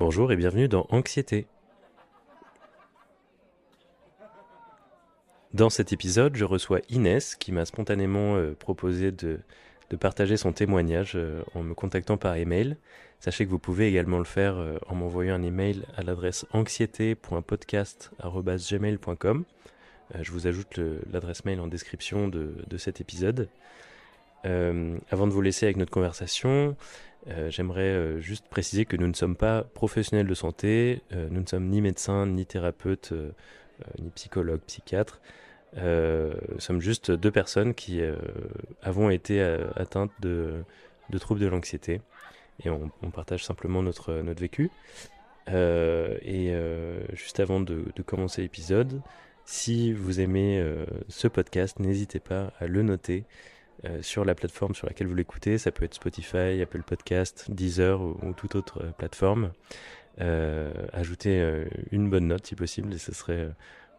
Bonjour et bienvenue dans Anxiété. Dans cet épisode, je reçois Inès qui m'a spontanément proposé de partager son témoignage en me contactant par email. Sachez que vous pouvez également le faire en m'envoyant un email à l'adresse anxiété.podcast@gmail.com. Je vous ajoute l'adresse mail en description de cet épisode. Avant de vous laisser avec notre conversation, j'aimerais juste préciser que nous ne sommes pas professionnels de santé, nous ne sommes ni médecins, ni thérapeutes, ni psychologues, psychiatres. Nous sommes juste deux personnes qui avons été atteintes de troubles de l'anxiété et on partage simplement notre vécu. Juste avant de commencer l'épisode, si vous aimez ce podcast, n'hésitez pas à le noter sur la plateforme sur laquelle vous l'écoutez. Ça peut être Spotify, Apple Podcast, Deezer ou toute autre plateforme. Ajoutez une bonne note si possible et ce serait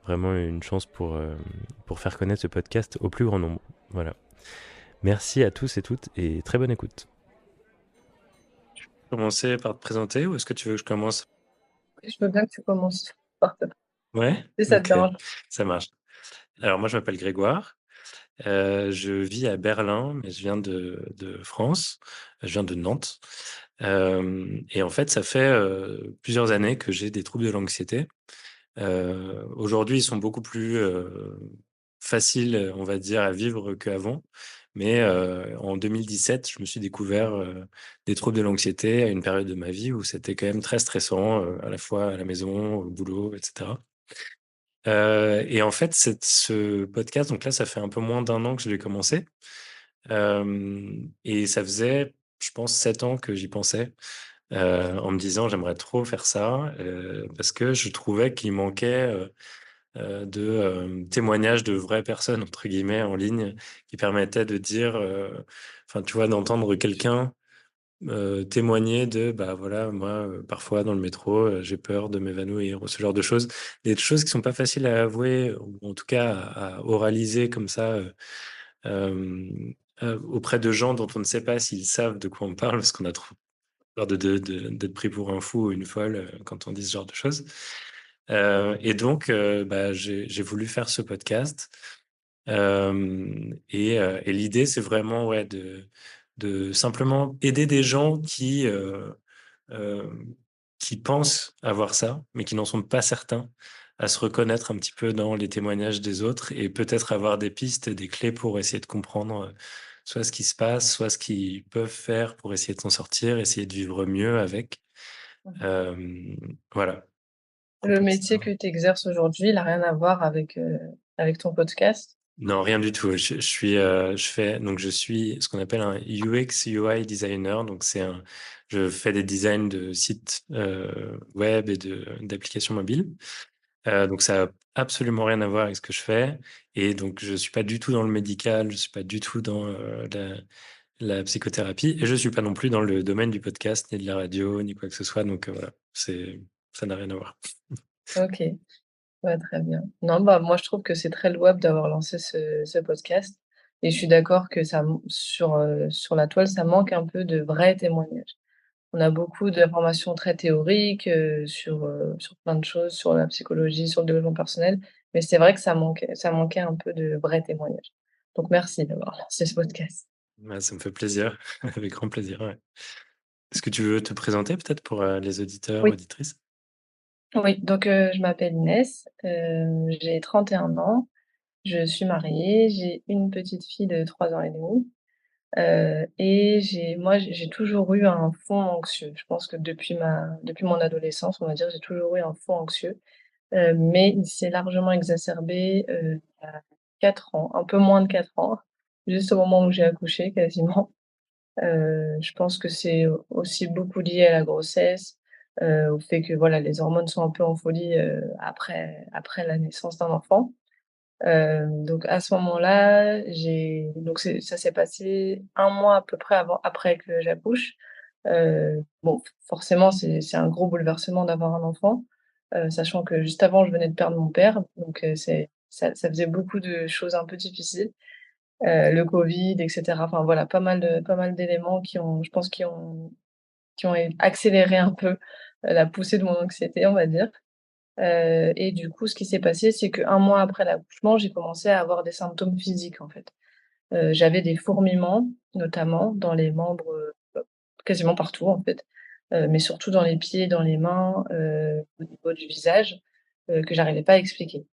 vraiment une chance pour faire connaître ce podcast au plus grand nombre. Voilà. Merci à tous et toutes et très bonne écoute. Commencer par te présenter ou est-ce que tu veux que je commence? Je veux bien que tu commences par te Ouais, si ça te ok, dérange. ça marche. Alors moi je m'appelle Grégoire, je vis à Berlin, mais je viens de France, je viens de Nantes. Et en fait, ça fait plusieurs années que j'ai des troubles de l'anxiété. Aujourd'hui, ils sont beaucoup plus faciles, on va dire, à vivre qu'avant. Mais en 2017, je me suis découvert des troubles de l'anxiété à une période de ma vie où c'était quand même très stressant, à la fois à la maison, au boulot, etc. Et en fait, ce podcast, donc là, ça fait un peu moins d'un an que je l'ai commencé. Et ça faisait, je pense, 7 ans que j'y pensais, en me disant j'aimerais trop faire ça, parce que je trouvais qu'il manquait de témoignages de vraies personnes, entre guillemets, en ligne, qui permettaient de dire, enfin, tu vois, d'entendre quelqu'un témoigner de, bah voilà, moi, parfois dans le métro, j'ai peur de m'évanouir, ou ce genre de choses. Des choses qui sont pas faciles à avouer, ou en tout cas à oraliser comme ça, auprès de gens dont on ne sait pas s'ils savent de quoi on parle, parce qu'on a trop peur d'être pris pour un fou ou une folle quand on dit ce genre de choses. Et donc, bah, j'ai voulu faire ce podcast. Et l'idée, c'est vraiment ouais, de simplement aider des gens euh, qui pensent avoir ça, mais qui n'en sont pas certains, à se reconnaître un petit peu dans les témoignages des autres et peut-être avoir des pistes, des clés pour essayer de comprendre soit ce qui se passe, soit ce qu'ils peuvent faire pour essayer de s'en sortir, essayer de vivre mieux avec. Mmh. Euh, voilà, à Le propos de ça. métier que tu exerces aujourd'hui, il a rien à voir avec ton podcast? Non, rien du tout. Je suis ce qu'on appelle un UX UI designer. Donc je fais des designs de sites web et d'applications mobiles. Donc ça a absolument rien à voir avec ce que je fais. Et donc je suis pas du tout dans le médical, je suis pas du tout dans la psychothérapie, et je suis pas non plus dans le domaine du podcast, ni de la radio, ni quoi que ce soit. Donc voilà, ça n'a rien à voir. OK, ouais, très bien. Non, bah, moi, je trouve que c'est très louable d'avoir lancé ce podcast et je suis d'accord que ça m sur la toile, ça manque un peu de vrais témoignages. On a beaucoup d'informations très théoriques, sur plein de choses, sur la psychologie, sur le développement personnel, mais c'est vrai que ça manquait un peu de vrais témoignages. Donc merci d'avoir lancé ce podcast. Ouais, ça me fait plaisir, avec grand plaisir. Ouais. Est-ce que tu veux te présenter peut-être pour les auditeurs, Oui. auditrices? Oui, donc je m'appelle Inès, j'ai 31 ans, je suis mariée, j'ai une petite fille de 3 ans et demi, et j'ai toujours eu un fond anxieux. Je pense que depuis mon adolescence, on va dire, j'ai toujours eu un fond anxieux, mais il s'est largement exacerbé, il y a 4 ans, un peu moins de 4 ans, juste au moment où j'ai accouché quasiment. Je pense que c'est aussi beaucoup lié à la grossesse, au fait que voilà, les hormones sont un peu en folie, après la naissance d'un enfant. Donc à ce moment-là, ça s'est passé un mois à peu près après que j'accouche. Bon, forcément, c'est un gros bouleversement d'avoir un enfant, sachant que juste avant, je venais de perdre mon père, donc ça faisait beaucoup de choses un peu difficiles. Le Covid et cetera, enfin voilà, pas mal d'éléments qui ont, je pense, qui ont accéléré un peu, la poussée de mon anxiété, on va dire. Et du coup, ce qui s'est passé, c'est qu'1 mois après l'accouchement, j'ai commencé à avoir des symptômes physiques, en fait. J'avais des fourmillements, notamment dans les membres, quasiment partout, en fait, mais surtout dans les pieds, dans les mains, au niveau du visage, que j'arrivais pas à expliquer.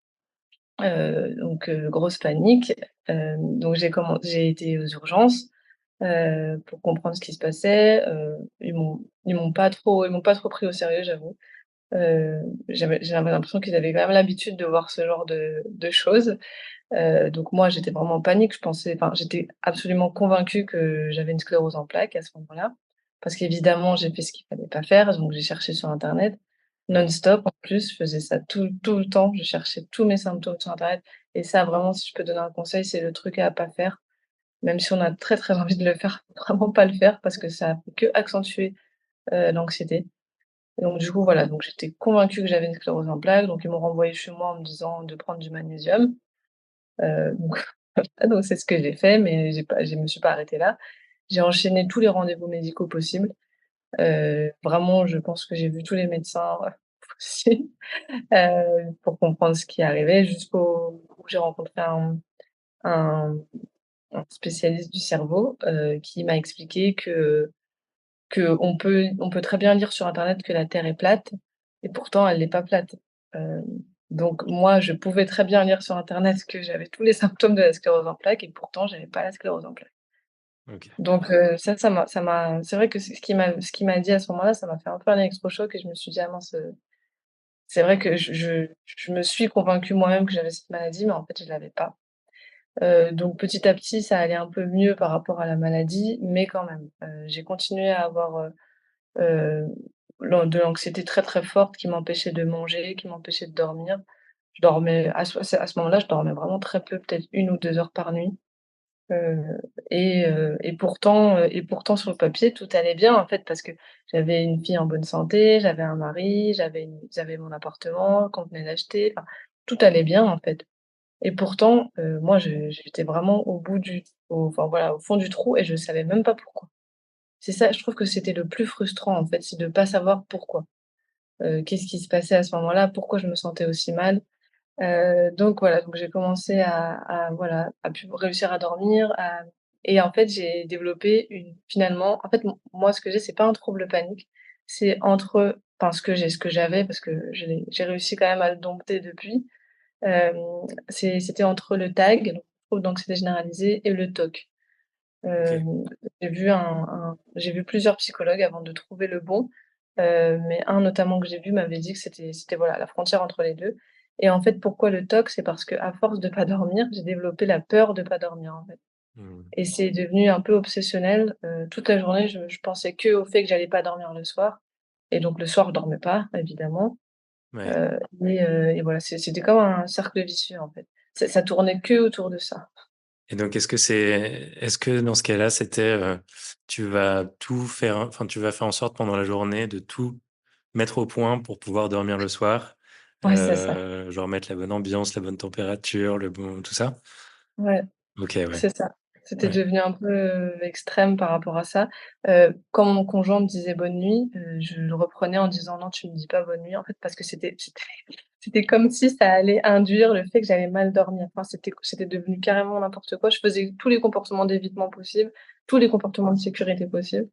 Donc grosse panique, donc j'ai été aux urgences, pour comprendre ce qui se passait, ils m'ont pas trop pris au sérieux, j'avoue. J'avais l'impression qu'ils avaient quand même l'habitude de voir ce genre de choses. Donc moi, j'étais vraiment en panique. J'étais absolument convaincue que j'avais une sclérose en plaques à ce moment-là. Parce qu'évidemment, j'ai fait ce qu'il fallait pas faire, donc j'ai cherché sur internet Ouais. non-stop en plus, je faisais ça tout le temps, je cherchais tous mes symptômes sur internet et ça vraiment, si je peux donner un conseil, c'est le truc à pas faire. Même si on a très, très envie de le faire, faut vraiment pas le faire parce que ça fait que accentuer, l'anxiété. Et donc du coup, voilà, donc j'étais convaincue que j'avais une sclérose en plaques, donc ils m'ont renvoyée chez moi en me disant de prendre du magnésium. Donc voilà, donc c'est ce que j'ai fait, mais je me suis pas arrêtée là. J'ai enchaîné tous les rendez-vous médicaux possibles. Vraiment, je pense que j'ai vu tous les médecins, possibles, pour comprendre ce qui arrivait jusqu'au où j'ai rencontré un un spécialiste du cerveau, qui m'a expliqué qu'on peut très bien lire sur internet que la Terre est plate et pourtant elle n'est pas plate. Hem, donc moi, je pouvais très bien lire sur internet que j'avais tous les symptômes de la sclérose en plaques et pourtant j'avais pas la sclérose en plaques. OK. Donc ça m'a c'est vrai que c'est ce qu'il m'a dit à ce moment-là, ça m'a fait un peu un électrochoc et je me suis dit: «Ah mince, c'est vrai que je me suis convaincue moi-même que j'avais cette maladie, mais en fait je l'avais pas». Donc petit à petit, ça allait un peu mieux par rapport à la maladie, mais quand même, j'ai continué à avoir, Heu, de l'anxiété très, très forte qui m'empêchait de manger, qui m'empêchait de dormir. Je dormais à ce moment-là, je dormais vraiment très peu, peut-être 1 ou 2 heures par nuit, heu et pourtant sur le papier, tout allait bien, en fait, parce que j'avais une fille en bonne santé, j'avais un mari, j'avais mon appartement qu'on venait d'acheter, enfin, tout allait bien, en fait et pourtant, moi, j'étais vraiment enfin, voilà, au fond du trou et je savais même pas pourquoi. C'est ça, je trouve que c'était le plus frustrant, en fait, c'est de pas savoir pourquoi. Qu'est-ce qui se passait à ce moment-là? Pourquoi je me sentais aussi mal? Donc voilà, donc j'ai commencé voilà, à plus réussir à dormir, et en fait, j'ai développé en fait, moi, ce que j'ai, c'est pas un trouble panique, c'est enfin, ce que j'avais parce que j'ai réussi quand même à le dompter depuis, hem, c'était entre le TAG, donc trouble d'anxiété généralisée et le TOC. OK. J'ai vu plusieurs psychologues avant de trouver le bon, mais un notamment que j'ai vu m'avait dit que c'était voilà, la frontière entre les 2. Et en fait, pourquoi le TOC? C'est parce qu'à force de pas dormir, j'ai développé la peur de pas dormir, en fait. Mmh. Et c'est devenu un peu obsessionnel, toute la journée, je pensais qu'au fait que j'allais pas dormir le soir et donc le soir, je dormais pas, évidemment, Ouais. et voilà, c'était comme un cercle vicieux, en fait. Ça tournait que autour de ça. Et donc est-ce que dans ce cas-là, c'était, tu vas tout faire enfin, tu vas faire en sorte pendant la journée de tout mettre au point pour pouvoir dormir le soir? Ouais, c'est ça. Genre mettre la bonne ambiance, la bonne température, le bon tout ça? Ouais. OK, ouais. C'est ça. C'était Ouais. devenu un peu, extrême par rapport à ça. Quand mon conjoint me disait «bonne nuit», je le reprenais en disant: «Non, tu me dis pas bonne nuit», en fait, parce que c'était comme si ça allait induire le fait que j'allais mal dormir. Enfin, c'était devenu carrément n'importe quoi. Je faisais tous les comportements d'évitement possibles, tous les comportements de sécurité possibles.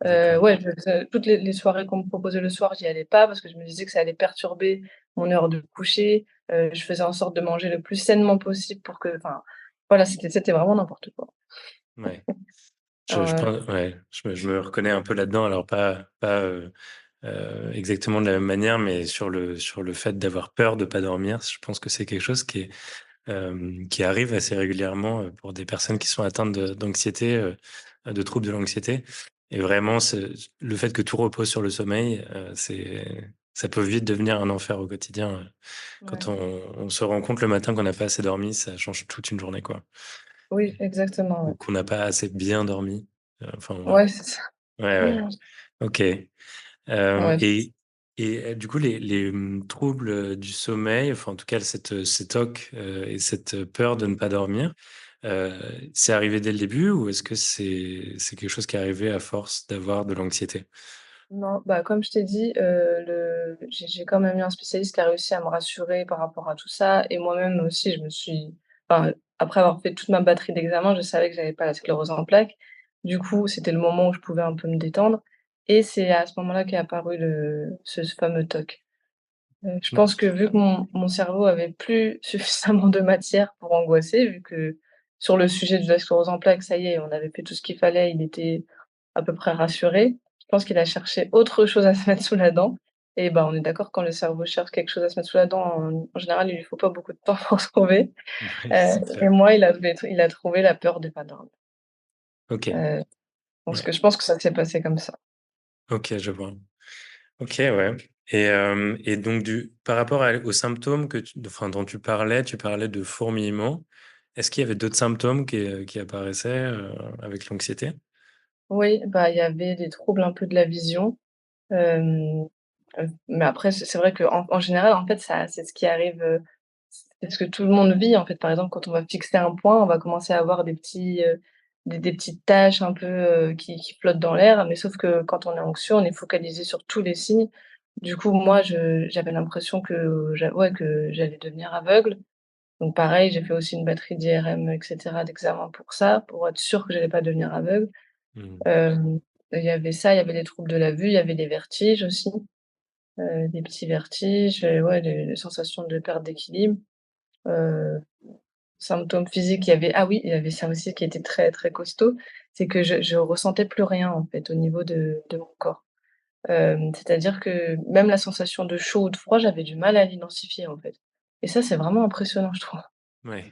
D'accord. Ouais, je faisais toutes les soirées qu'on me proposait le soir, j'y allais pas parce que je me disais que ça allait perturber mon heure de coucher. Je faisais en sorte de manger le plus sainement possible pour que enfin, voilà, c'était vraiment n'importe quoi. Ouais. Je Heu, pense ouais, je me reconnais un peu là-dedans, alors pas, exactement de la même manière, mais sur le fait d'avoir peur de pas dormir, je pense que c'est quelque chose qui arrive assez régulièrement, pour des personnes qui sont atteintes d'anxiété, de troubles de l'anxiété et vraiment le fait que tout repose sur le sommeil, ça peut vite devenir un enfer au quotidien, quand ouais. on se rend compte le matin qu'on n'a pas assez dormi, ça change toute une journée, quoi. Oui, exactement, Ou ouais. qu'on n'a pas assez bien dormi, enfin voilà. Ouais, c'est ça. Ouais, ouais. OK. Ouais. Du coup, troubles, du sommeil, enfin, en tout cas, ces TOC, et cette peur de ne pas dormir, heu, c'est arrivé dès le début ou est-ce que c'est quelque chose qui est arrivé à force d'avoir de l'anxiété? Non, bah, comme je t'ai dit, le j'ai quand même eu un spécialiste qui a réussi à me rassurer par rapport à tout ça et moi-même aussi je me suis enfin, après avoir fait toute ma batterie d'examens, je savais que j'avais pas la sclérose en plaques. Du coup, c'était le moment où je pouvais un peu me détendre et c'est à ce moment-là qu'est apparu ce fameux TOC. Je Mmh. pense que vu que mon cerveau avait plus suffisamment de matière pour angoisser, vu que sur le sujet de la sclérose en plaques, ça y est, on avait fait tout ce qu'il fallait, il était à peu près rassuré. Je pense qu'il a cherché autre chose à se mettre sous la dent et bah, on est d'accord quand le cerveau cherche quelque chose à se mettre sous la dent, en général, il lui faut pas beaucoup de temps pour trouver, Ouais, c'est clair. et moi, il a trouvé la peur de pas dormir. OK. Heu, parce Ouais. que je pense que ça s'est passé comme ça. OK, je vois. OK, ouais et donc par rapport aux symptômes dont tu parlais de fourmillement. Est-ce qu'il y avait d'autres symptômes qui apparaissaient, avec l'anxiété? Oui, bah, il y avait des troubles un peu de la vision. Hem, mais après c'est vrai qu'en général, en fait, ça c'est ce qui arrive, c'est ce que tout le monde vit, en fait. Par exemple, quand on va fixer un point, on va commencer à avoir des petites taches un peu, qui flottent dans l'air, mais sauf que quand on est anxieux, on est focalisé sur tous les signes. Du coup, moi, j'avais l'impression que j'allais devenir aveugle. Donc pareil, j'ai fait aussi une batterie d'IRM et cetera, d'examens pour ça, pour être sûre que j'allais pas devenir aveugle. Mmh. Hem, il y avait ça, il y avait les troubles de la vue, il y avait les vertiges aussi. Des petits vertiges, ouais, des sensations de perte d'équilibre, heu, symptômes physiques, il y avait ça aussi qui était très, très costaud, c'est que je ressentais plus rien, en fait, au niveau de mon corps. C'est-à-dire que même la sensation de chaud ou de froid, j'avais du mal à l'identifier, en fait et ça, c'est vraiment impressionnant, je trouve. Ouais.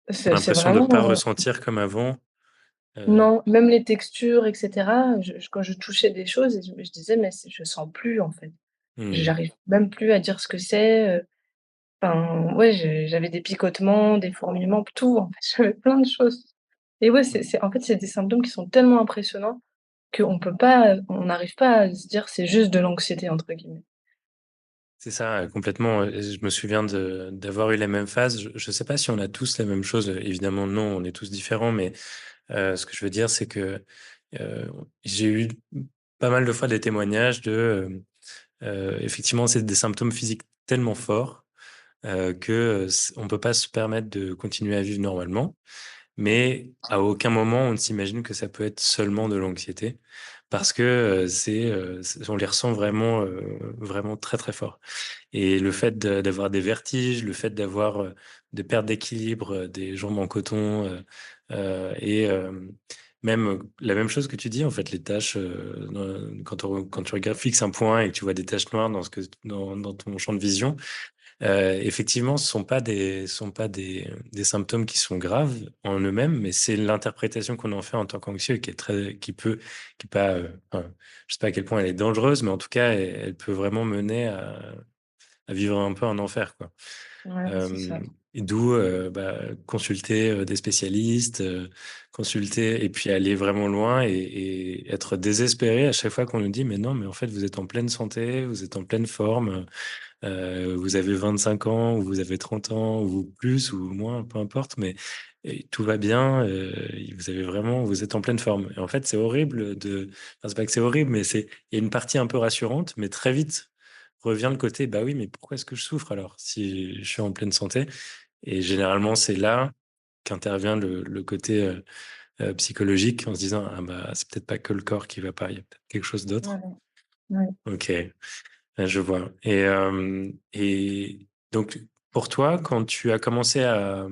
Tu C'est l'impression de pas vraiment, ressentir comme avant? Heu, non, même les textures et cetera, quand je touchais des choses, je disais: «Mais je sens plus, en fait». mmh. J'arrive même plus à dire ce que c'est. Enfin, ouais, j'avais des picotements, des fourmillements, tout en fait, j'avais plein de choses et ouais, c'est en fait, c'est des symptômes qui sont tellement impressionnants on n'arrive pas à se dire: «C'est juste de l'anxiété» entre guillemets. C'est ça, complètement, et je me souviens d'avoir eu les mêmes phases. Je sais pas si on a tous la même chose, évidemment non, on est tous différents, mais ce que je veux dire, c'est que, heu, j'ai eu pas mal de fois des témoignages effectivement, c'est des symptômes physiques tellement forts, que, on peut pas se permettre de continuer à vivre normalement. Mais à aucun moment on ne s'imagine que ça peut être seulement de l'anxiété parce que, on les ressent vraiment, vraiment très, très fort et le fait d'avoir des vertiges, le fait d'avoir, des pertes d'équilibre, des jambes en coton, et même, la même chose que tu dis en fait, les taches, quand tu regardes fixes un point et que tu vois des taches noires dans ton champ de vision. Effectivement, ce sont pas des symptômes qui sont graves en eux-mêmes, mais c'est l'interprétation qu'on en fait en tant qu'anxieux qui pas, enfin, je sais pas à quel point elle est dangereuse, mais en tout cas, elle peut vraiment mener à vivre un peu un enfer, quoi. Ouais, c'est ça. Et d'où, bah, consulter, des spécialistes, consulter et puis aller vraiment loin et être désespéré à chaque fois qu'on nous dit: «Mais non, mais en fait, vous êtes en pleine santé, vous êtes en pleine forme». Vous avez 25 ans ou vous avez 30 ans ou plus ou moins, peu importe, mais tout va bien, vous êtes en pleine forme et en fait, c'est horrible enfin, c'est pas que c'est horrible, mais il y a une partie un peu rassurante, mais très vite revient le côté: «Bah oui, mais pourquoi est-ce que je souffre alors si je suis en pleine santé?» Et généralement, c'est là qu'intervient le côté, psychologique en se disant: «Ah bah, c'est peut-être pas que le corps qui va pas, il y a peut-être quelque chose Ouais, d'autre». ouais. OK. Je vois et donc pour toi, quand tu as commencé à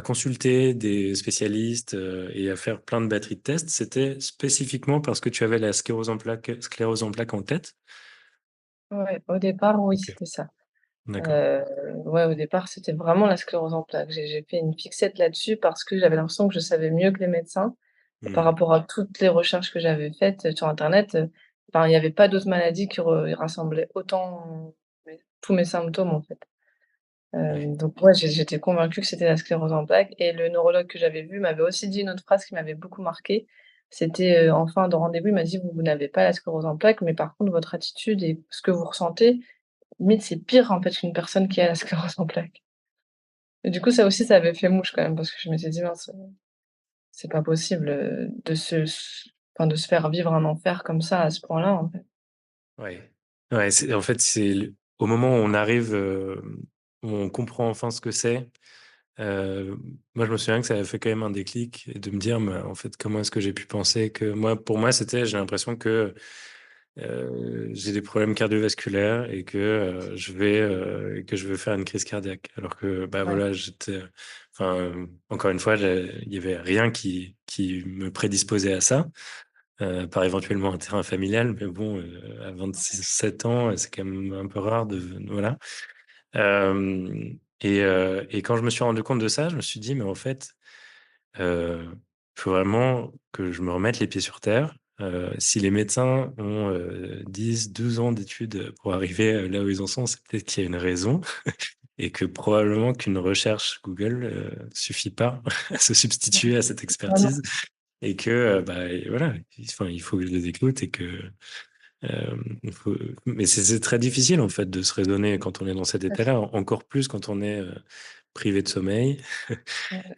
consulter des spécialistes, et à faire plein de batteries de tests, c'était spécifiquement parce que tu avais la sclérose en plaques en tête? Ouais, au départ, oui, OK, c'était ça. d'accord. Heu, ouais, au départ, c'était vraiment la sclérose en plaques. J'ai fait une fixette là-dessus parce que j'avais l'impression que je savais mieux que les médecins. Par Mmh. rapport à toutes les recherches que j'avais faites, sur internet, enfin, il y avait pas d'autres maladies qui rassemblaient autant tous mes symptômes, en fait. Ouais. Donc ouais, j'étais convaincue que c'était la sclérose en plaques et le neurologue que j'avais vu m'avait aussi dit une autre phrase qui m'avait beaucoup marquée. C'était, en fin de rendez-vous, il m'a dit: «Vous n'avez pas la sclérose en plaques, mais par contre votre attitude et ce que vous ressentez, limite c'est pire, en fait, qu'une personne qui a la sclérose en plaques» et du coup, ça aussi, ça avait fait mouche quand même parce que je m'étais dit: «Mince, c'est pas possible, de se s enfin de se faire vivre un enfer comme ça à ce point-là, en fait. Ouais. Ouais, c'est en fait, c'est le au moment où on arrive, où on comprend enfin ce que c'est, moi, je me souviens que ça avait fait quand même un déclic et de me dire: «Mais en fait, comment est-ce que j'ai pu penser que» moi, pour moi, c'était j'ai l'impression que, j'ai des problèmes cardiovasculaires et que je vais faire une crise cardiaque. Alors que, bah, Ouais, voilà, enfin, encore une fois, il y avait rien qui me prédisposait à ça, par éventuellement un terrain familial, mais bon, à 26-7 ans, c'est quand même un peu rare de voilà. Et quand je me suis rendu compte de ça, je me suis dit: «Mais en fait, heu, faut vraiment que je me remette les pieds sur terre». Si les médecins ont, 10-12 ans d'études pour arriver, là où ils en sont, c'est peut-être qu'il y a une raison et que probablement qu'une recherche Google, suffit pas à se substituer à cette vraiment, expertise et que, bah, et voilà, enfin, il faut que je les écoute et que, il faut mais c'est très difficile, en fait, de se raisonner quand on est dans cet ouais, c'est état-là, encore plus quand on est, privé de sommeil.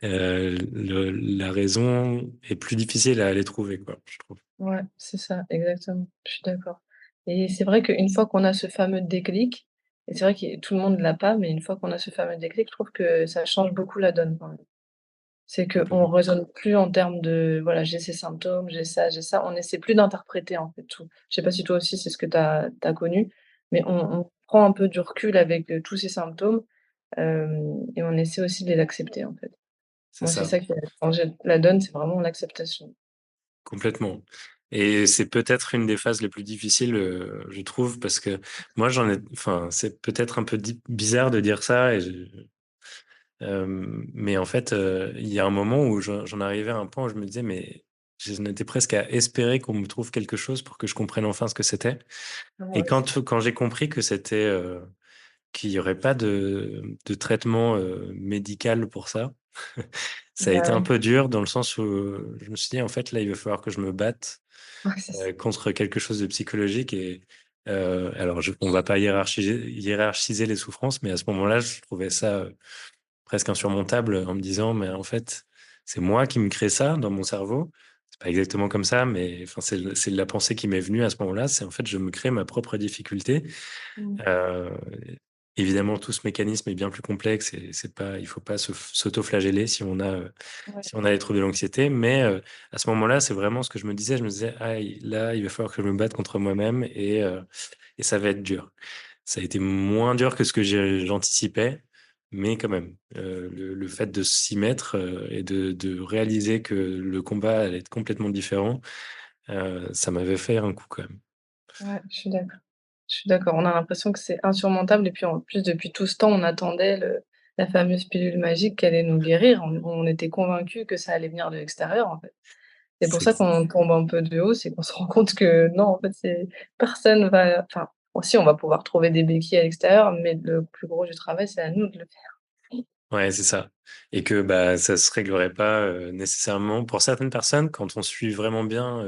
ouais, La raison est plus difficile à aller trouver, quoi, je trouve. ouais, c'est ça, exactement, je suis d'accord et c'est vrai qu'une fois qu'on a ce fameux déclic et c'est vrai que tout le monde l'a pas, mais une fois qu'on a ce fameux déclic, je trouve que ça change beaucoup la donne quand même. C'est qu'on Complètement. raisonne plus en termes de, voilà, j'ai ces symptômes, j'ai ça, on essaie plus d'interpréter, en fait, tout. Je sais pas si toi aussi c'est ce que tu as connu, mais on prend un peu du recul avec, tous ces symptômes, et on essaie aussi de les accepter, en fait. C'est Moi, c'est ça, ça qui a changé la donne, c'est vraiment l'acceptation. complètement et c'est peut-être une des phases les plus difficiles, je trouve parce que moi j'en ai enfin, c'est peut-être un peu bizarre de dire ça mais en fait, il y a un moment où j'en arrivais à un point où je me disais: «Mais» j'en étais presque à espérer qu'on me trouve quelque chose pour que je comprenne enfin ce que c'était et Moi aussi. quand j'ai compris que c'était, qu'il y aurait pas de traitement, médical pour ça. Ça a Bah, été un ouais. peu dur dans le sens où, je me suis dit: «En fait, là, il va falloir que je me batte, Ouais, c'est ça. contre quelque chose de psychologique» et alors on va pas hiérarchiser les souffrances, mais à ce moment-là, je trouvais ça, presque insurmontable, en me disant: «Mais en fait, c'est moi qui me crée ça dans mon cerveau». C'est pas exactement comme ça, mais enfin, c'est la pensée qui m'est venue à ce moment-là, c'est en fait, je me crée ma propre difficulté. Mmh. Heu, Évidemment, tout ce mécanisme est bien plus complexe et c'est pas il faut pas s'auto-flageller Ouais, si on a des troubles de l'anxiété, mais à ce moment-là, c'est vraiment ce que je me disais. Je me disais: «Ah, là, il va falloir que je me batte contre moi-même et ça va être dur». Ça a été moins dur que ce que j'anticipais, mais quand même, le fait de s'y mettre, et de réaliser que le combat allait être complètement différent, ça m'avait fait un coup quand même. ouais, je suis d'accord. Je suis d'accord. On a l'impression que c'est insurmontable et puis, en plus, depuis tout ce temps, on attendait le la fameuse pilule magique qui allait nous guérir. On était convaincus que ça allait venir de l'extérieur, en fait. C'est pour C'est ça qu'on tombe un peu de haut, c'est qu'on se rend compte que non, en fait, c'est personne va enfin, aussi, on va pouvoir trouver des béquilles à l'extérieur, mais le plus gros du travail, c'est à nous de le faire. Ouais, c'est ça et que, bah, ça se réglerait pas, nécessairement pour certaines personnes, quand on suit vraiment bien,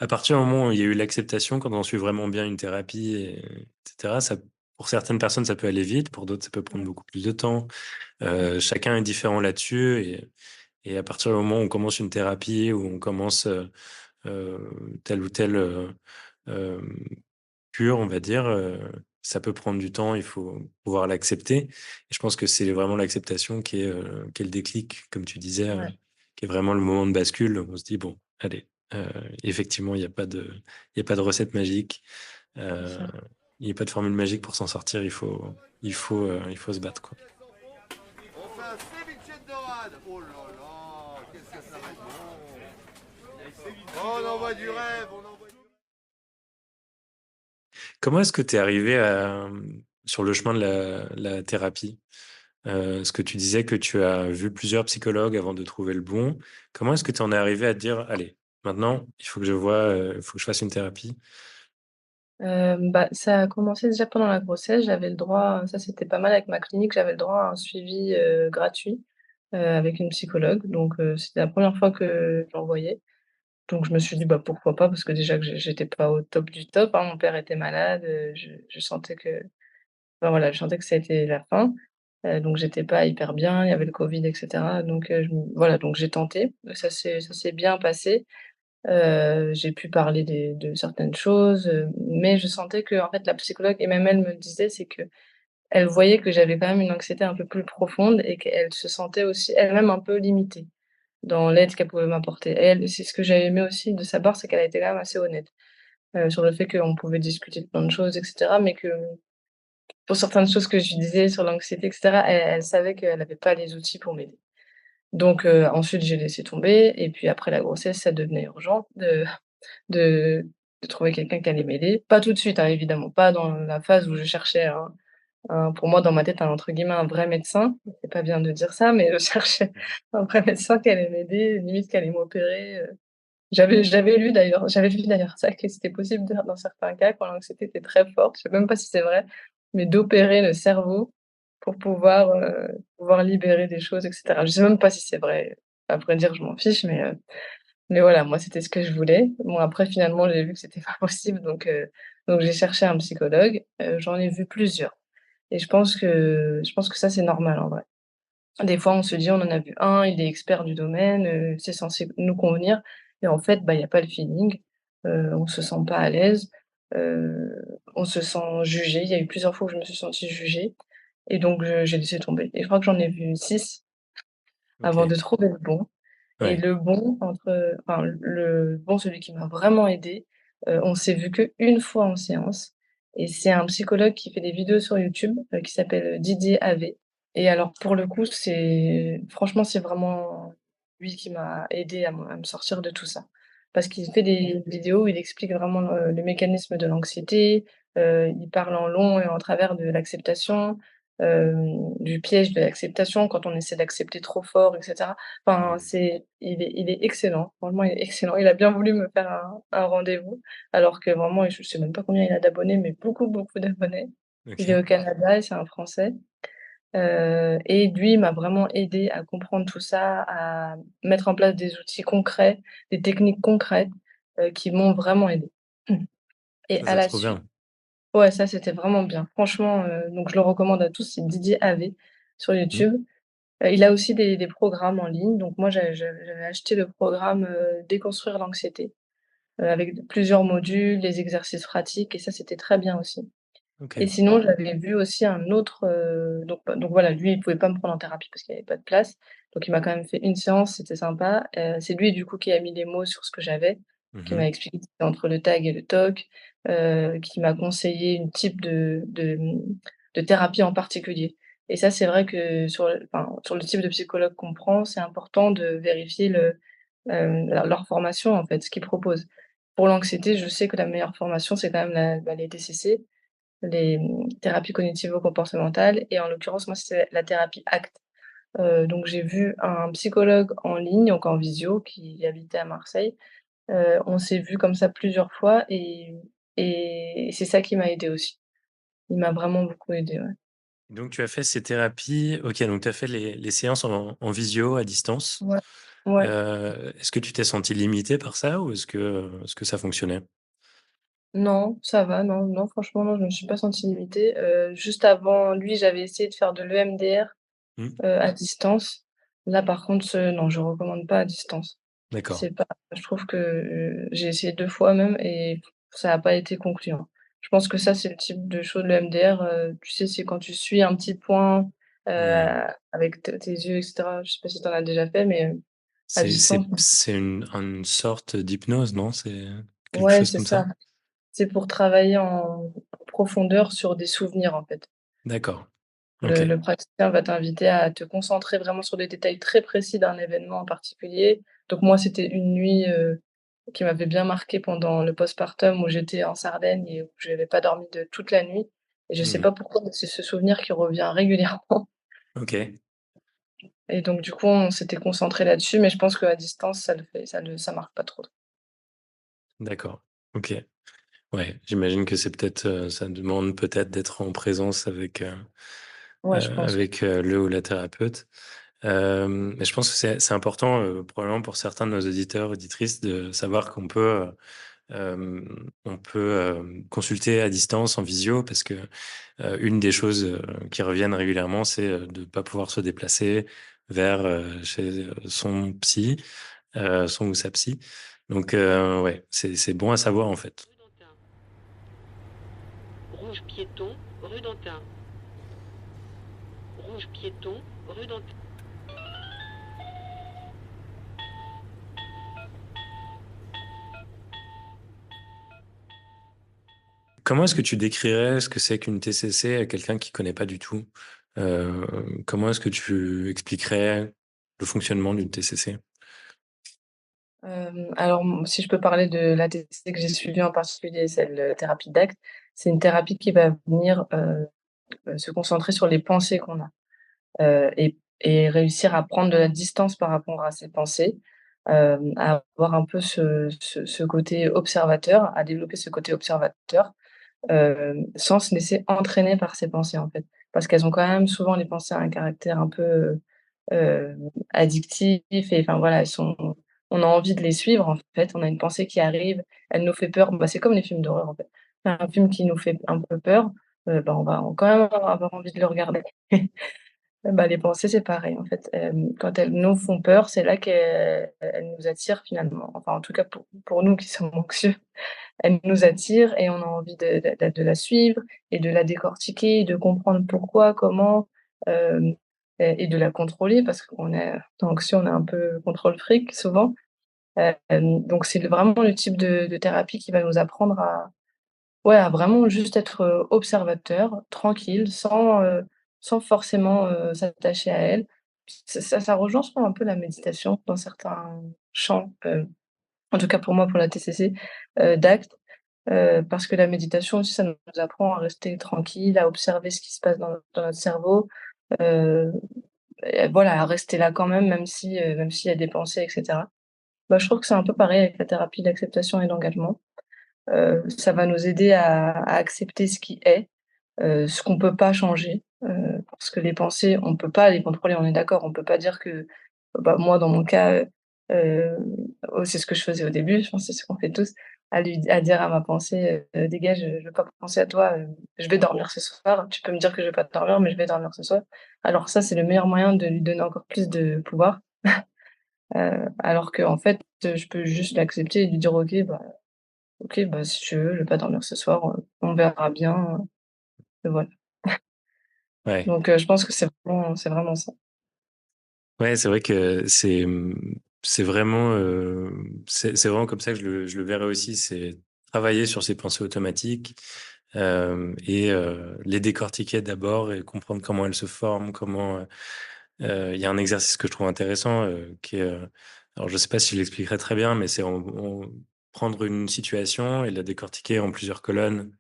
à partir du moment où il y a eu l'acceptation, quand on suit vraiment bien une thérapie et cetera, ça pour certaines personnes, ça peut aller vite, pour d'autres, ça peut prendre Ouais, beaucoup plus de temps. ouais, Chacun est différent là-dessus et à partir du moment où on commence une thérapie, où on commence, telle ou telle, hem cure, on va dire, ça peut prendre du temps, il faut pouvoir l'accepter et je pense que c'est vraiment l'acceptation qui est le déclic, comme tu disais, ouais, qui est vraiment le moment de bascule. On se dit: «Bon, allez, effectivement, il y a pas de recette magique, c'est heu, ça. il y a pas de formule magique pour s'en sortir, il faut se battre, quoi». On fait un ceviche de dorade. Oh là là, qu'est-ce que ça va être bon. Oh, on envoie du rêve, on envoie du rêve. Comment est-ce que tu es arrivé à, sur le chemin de la thérapie? Ce que tu disais que tu as vu plusieurs psychologues avant de trouver le bon. Comment est-ce que tu en es arrivé à te dire: «Allez, maintenant, il faut que je vois, il faut que je fasse une thérapie»? Bah, ça a commencé déjà pendant la grossesse, j'avais le droit ça c'était pas mal avec ma clinique, j'avais le droit à un suivi, gratuit, avec une psychologue donc c'était la première fois que j'en voyais. Donc je me suis dit: «Bah, pourquoi pas?» parce que déjà que j'étais pas au top du top, hein. Mon père était malade, je sentais que enfin voilà, je sentais que c'était la fin, donc j'étais pas hyper bien, il y avait le covid et cetera donc je me voilà, donc j'ai tenté. Ça s'est bien passé, J'ai pu parler de certaines choses, mais je sentais qu'en fait la psychologue et même elle me le disait, c'est qu'elle voyait que j'avais quand même une anxiété un peu plus profonde et qu'elle se sentait aussi elle-même un peu limitée dans l'aide qu'elle pouvait m'apporter. Et elle, c'est ce que j'ai aimé aussi de sa part, c'est qu'elle a été quand même assez honnête, sur le fait qu'on pouvait discuter de plein de choses et cetera, mais que pour certaines choses que je lui disais sur l'anxiété et cetera, elle savait qu'elle avait pas les outils pour m'aider. Donc ensuite j'ai laissé tomber et puis après la grossesse, ça devenait urgent de de trouver quelqu'un qui allait m'aider. Pas tout de suite, hein, évidemment, pas dans la phase où je cherchais un pour moi dans ma tête un entre guillemets «un vrai médecin». C'est pas bien de dire ça, mais je cherchais un vrai médecin qui allait m'aider, limite qui allait m'opérer. J'avais vu d'ailleurs ça, que c'était possible de dans certains cas quand l'anxiété était très forte, je sais même pas si c'est vrai, mais d'opérer le cerveau pour pouvoir libérer des choses et cetera. Je sais même pas si c'est vrai. À vrai dire, je m'en fiche, mais voilà, moi, c'était ce que je voulais. Bon, après, finalement, j'ai vu que c'était pas possible, donc j'ai cherché un psychologue. J'en ai vu plusieurs et je pense que ça, c'est normal, en vrai. Des fois, on se dit: «On en a vu un, il est expert du domaine, c'est censé nous convenir» et en fait, bah, il y a pas le feeling, on se sent pas à l'aise, on se sent jugé. Il y a eu plusieurs fois où je me suis sentie jugée et donc j'ai laissé tomber et je crois que j'en ai vu 6 avant OK. de trouver le bon. Et Ouais. le bon enfin le bon, celui qui m'a vraiment aidée, on s'est vu qu'1 fois en séance et c'est un psychologue qui fait des vidéos sur YouTube, qui s'appelle Didier Havé et alors pour le coup, c'est franchement, c'est vraiment lui qui m'a aidée à me sortir de tout ça. Parce qu'il fait des vidéos où il explique vraiment le mécanisme de l'anxiété, il parle en long et en travers de l'acceptation, du piège de l'acceptation quand on essaie d'accepter trop fort et cetera. Enfin, Mmh. il est excellent, franchement, il est excellent. Il a bien voulu me faire un rendez-vous, alors que vraiment, je sais même pas combien il a d'abonnés, mais beaucoup, beaucoup d'abonnés. Il est OK. au Canada et c'est un Français, et lui, il m'a vraiment aidée à comprendre tout ça, à mettre en place des outils concrets, des techniques concrètes, qui m'ont vraiment aidée. Et Ça, à c'est la trop suite bien. ouais, ça, c'était vraiment bien. Franchement, donc je le recommande à tous, c'est Didier Havé sur Mmh. YouTube. Il a aussi des programmes en ligne, donc moi j'avais acheté le programme, Déconstruire l'anxiété, avec plusieurs modules, des exercices pratiques et ça c'était très bien aussi. Et OK. sinon j'avais vu aussi un autre, donc voilà, lui il pouvait pas me prendre en thérapie parce qu'il y avait pas de place, donc il m'a quand même fait une séance, c'était sympa. C'est lui du coup qui a mis les mots sur ce que j'avais, qui Mmh. m'a expliqué que c'était entre le TAG et le TOC, qui m'a conseillé une type de thérapie en particulier. Et ça c'est vrai que sur le type de psychologue qu'on prend, c'est important de vérifier leur formation en fait, ce qu'ils proposent. Pour l'anxiété, je sais que la meilleure formation c'est quand même les TCC, thérapies cognitivo-comportementales et en l'occurrence, moi, c'est la thérapie ACT. Donc j'ai vu un psychologue en ligne, donc en visio, qui habitait à Marseille. On s'est vu comme ça plusieurs fois et c'est ça qui m'a aidée aussi. Il m'a vraiment beaucoup aidée, ouais. Donc tu as fait ces thérapies, OK, donc tu as fait les séances en visio à distance. Ouais, ouais. Est-ce que tu t'es senti limité par ça ou est-ce que ça fonctionnait? Non, ça va, non, non, franchement, non, je me suis pas sentie limitée. Juste avant lui, j'avais essayé de faire de l'EMDR, Mmh. à distance. Là, par contre, non, je recommande pas à distance. D'accord. C'est pas je trouve que, j'ai essayé 2 fois même et ça a pas été concluant. Je pense que ça, c'est le type de choses, le MDR, tu sais, c'est quand tu suis un petit point, Mmh. avec tes yeux et cetera. Je sais pas si tu en as déjà fait, mais, à C'est distance, c'est c'est une sorte d'hypnose, non? C'est quelque ouais, chose c'est comme ça. ça? C'est pour travailler en profondeur sur des souvenirs, en fait. D'accord. Le OK. le praticien va t'inviter à te concentrer vraiment sur des détails très précis d'un événement en particulier. Donc moi, c'était une nuit, qui m'avait bien marquée pendant le postpartum où j'étais en Sardaigne et où je n'avais pas dormi de toute la nuit et je sais Mmh. pas pourquoi, mais c'est ce souvenir qui revient régulièrement OK. et donc du coup, on s'était concentré là-dessus, mais je pense qu'à distance, ça marque pas trop. D'accord. OK. Ouais, j'imagine que c'est peut-être, ça demande peut-être d'être en présence Ouais, je pense, ouais. avec, le ou la thérapeute. Mais je pense que c'est important, probablement pour certains de nos auditeurs, auditrices, de savoir qu'on peut consulter à distance en visio parce que, une des choses, qui reviennent régulièrement, c'est, de ne pas pouvoir se déplacer vers, chez, son psy, son ou sa psy. Donc, ouais, c'est bon à savoir, en fait. Rue d'Antin. Rouge piéton, rue d'Antin. Rouge piéton, rue d'Antin. Comment est-ce que tu décrirais ce que c'est qu'une TCC à quelqu'un qui connaît pas du tout? Euh, Comment est-ce que tu expliquerais le fonctionnement d'une TCC? Alors, si je peux parler de la TCC que j'ai suivie en particulier, c'est le thérapie d'ACT. C'est une thérapie qui va venir se concentrer sur les pensées qu'on a et réussir à prendre de la distance par rapport à ces pensées, à avoir un peu ce côté observateur, à développer ce côté observateur, sans se laisser entraîner par ces pensées, en fait. Parce qu'elles ont quand même souvent les pensées à un caractère un peu, heu, addictif et enfin voilà, elles sont on a envie de les suivre, en fait. On a une pensée qui arrive, elle nous fait peur. Bah, c'est comme les films d'horreur, en fait. Un film qui nous fait un peu peur, bah, on va quand même avoir envie de le regarder. Bah, les pensées, c'est pareil, en fait. Quand elles nous font peur, c'est là qu'elles nous attirent finalement. Enfin, en tout cas pour nous qui sommes anxieux. Elle nous attire et on a envie de la suivre et de la décortiquer, de comprendre pourquoi, comment, hem et de la contrôler parce qu'on est anxieux, on est un peu contrôle fric souvent. Donc c'est vraiment le type de thérapie qui va nous apprendre à ouais, à vraiment juste être, observateur, tranquille, sans forcément, s'attacher à elle. Ça rejoint je trouve un peu la méditation dans certains champs, en tout cas pour moi, pour la TCC, d'ACT. Parce que la méditation aussi, ça nous apprend à rester tranquille, à observer ce qui se passe dans notre cerveau, heu et voilà, à rester là quand même, même s'il y a des pensées et cetera. Bah, je trouve que c'est un peu pareil avec la thérapie d'acceptation et d'engagement. Ça va nous aider à accepter ce qui est, ce qu'on peut pas changer, parce que les pensées, on peut pas les contrôler, on est d'accord. On peut pas dire que bah, moi, dans mon cas, oh, c'est ce que je faisais au début, je pense que c'est ce qu'on fait tous, à dire à ma pensée, «Dégage, je veux pas penser à toi, je vais dormir ce soir. Tu peux me dire que je vais pas dormir, mais je vais dormir ce soir». Alors ça, c'est le meilleur moyen de lui donner encore plus de pouvoir, alors qu'en fait, je peux juste l'accepter et lui dire: OK, bah, si tu veux, je vais pas dormir ce soir, on verra bien», voilà. Ouais. Donc je pense que c'est vraiment ça. Ouais, c'est vrai que c'est vraiment, c'est vraiment comme ça que je le verrais aussi. C'est travailler sur ces pensées automatiques et les décortiquer d'abord et comprendre comment elles se forment, comment. Il y a un exercice que je trouve intéressant qui est, alors je sais pas si je l'expliquerai très bien, mais c'est prendre une situation et la décortiquer en plusieurs colonnes.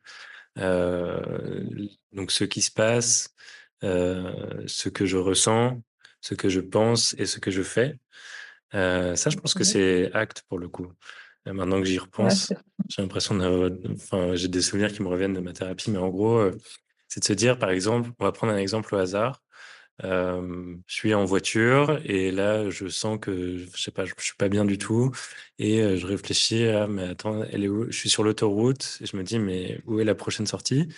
Donc ce qui se passe, ce que je ressens, ce que je pense et ce que je fais. Ça, je pense que Mmh. c'est acte pour le coup. Maintenant que j'y Ouais, repense, j'ai l'impression d'avoir, enfin, j'ai des souvenirs qui me reviennent de ma thérapie, mais en gros, c'est de se dire, par exemple, on va prendre un exemple au hasard. Je suis en voiture et là, je sens que, je sais pas, je suis pas bien du tout et je réfléchis à, mais attends, elle est où? Je suis sur l'autoroute et je me dis, mais où est la prochaine sortie?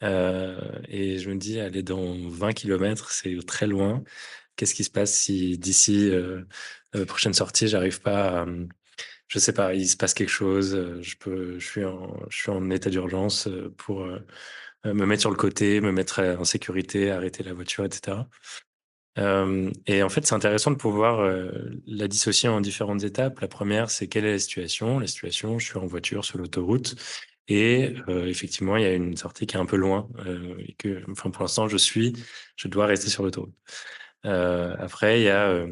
Et je me dis, elle est dans 20 kilomètres, c'est très loin. Qu'est-ce qui se passe si d'ici prochaine sortie, j'arrive pas à, je sais pas, il se passe quelque chose, je suis en état d'urgence pour me mettre sur le côté, me mettre en sécurité, arrêter la voiture, etc. Et en fait, c'est intéressant de pouvoir la dissocier en différentes étapes. La première, c'est quelle est la situation? La situation, je suis en voiture sur l'autoroute et effectivement, il y a une sortie qui est un peu loin et que, enfin, pour l'instant, je dois rester sur l'autoroute. Après, il y a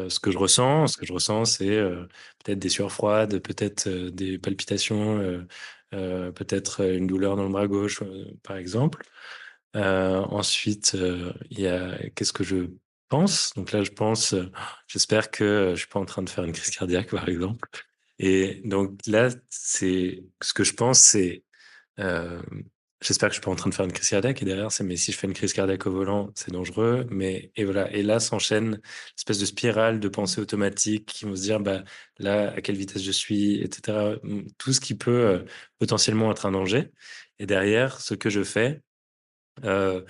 ce que je ressens. Ce que je ressens, c'est peut-être des sueurs froides, peut-être des palpitations, peut-être une douleur dans le bras gauche, par exemple. Ensuite, il y a qu'est-ce que je pense? Donc là, je pense, j'espère que je suis pas en train de faire une crise cardiaque, par exemple. Et donc là, c'est ce que je pense, c'est euh, j'espère que je suis pas en train de faire une crise cardiaque. Et derrière, c'est mais si je fais une crise cardiaque au volant, c'est dangereux. Mais et voilà. Et là s'enchaîne une espèce de spirale de pensées automatiques qui vont se dire bah là à quelle vitesse je suis, etc. Tout ce qui peut potentiellement être un danger. Et derrière, ce que je fais. euh,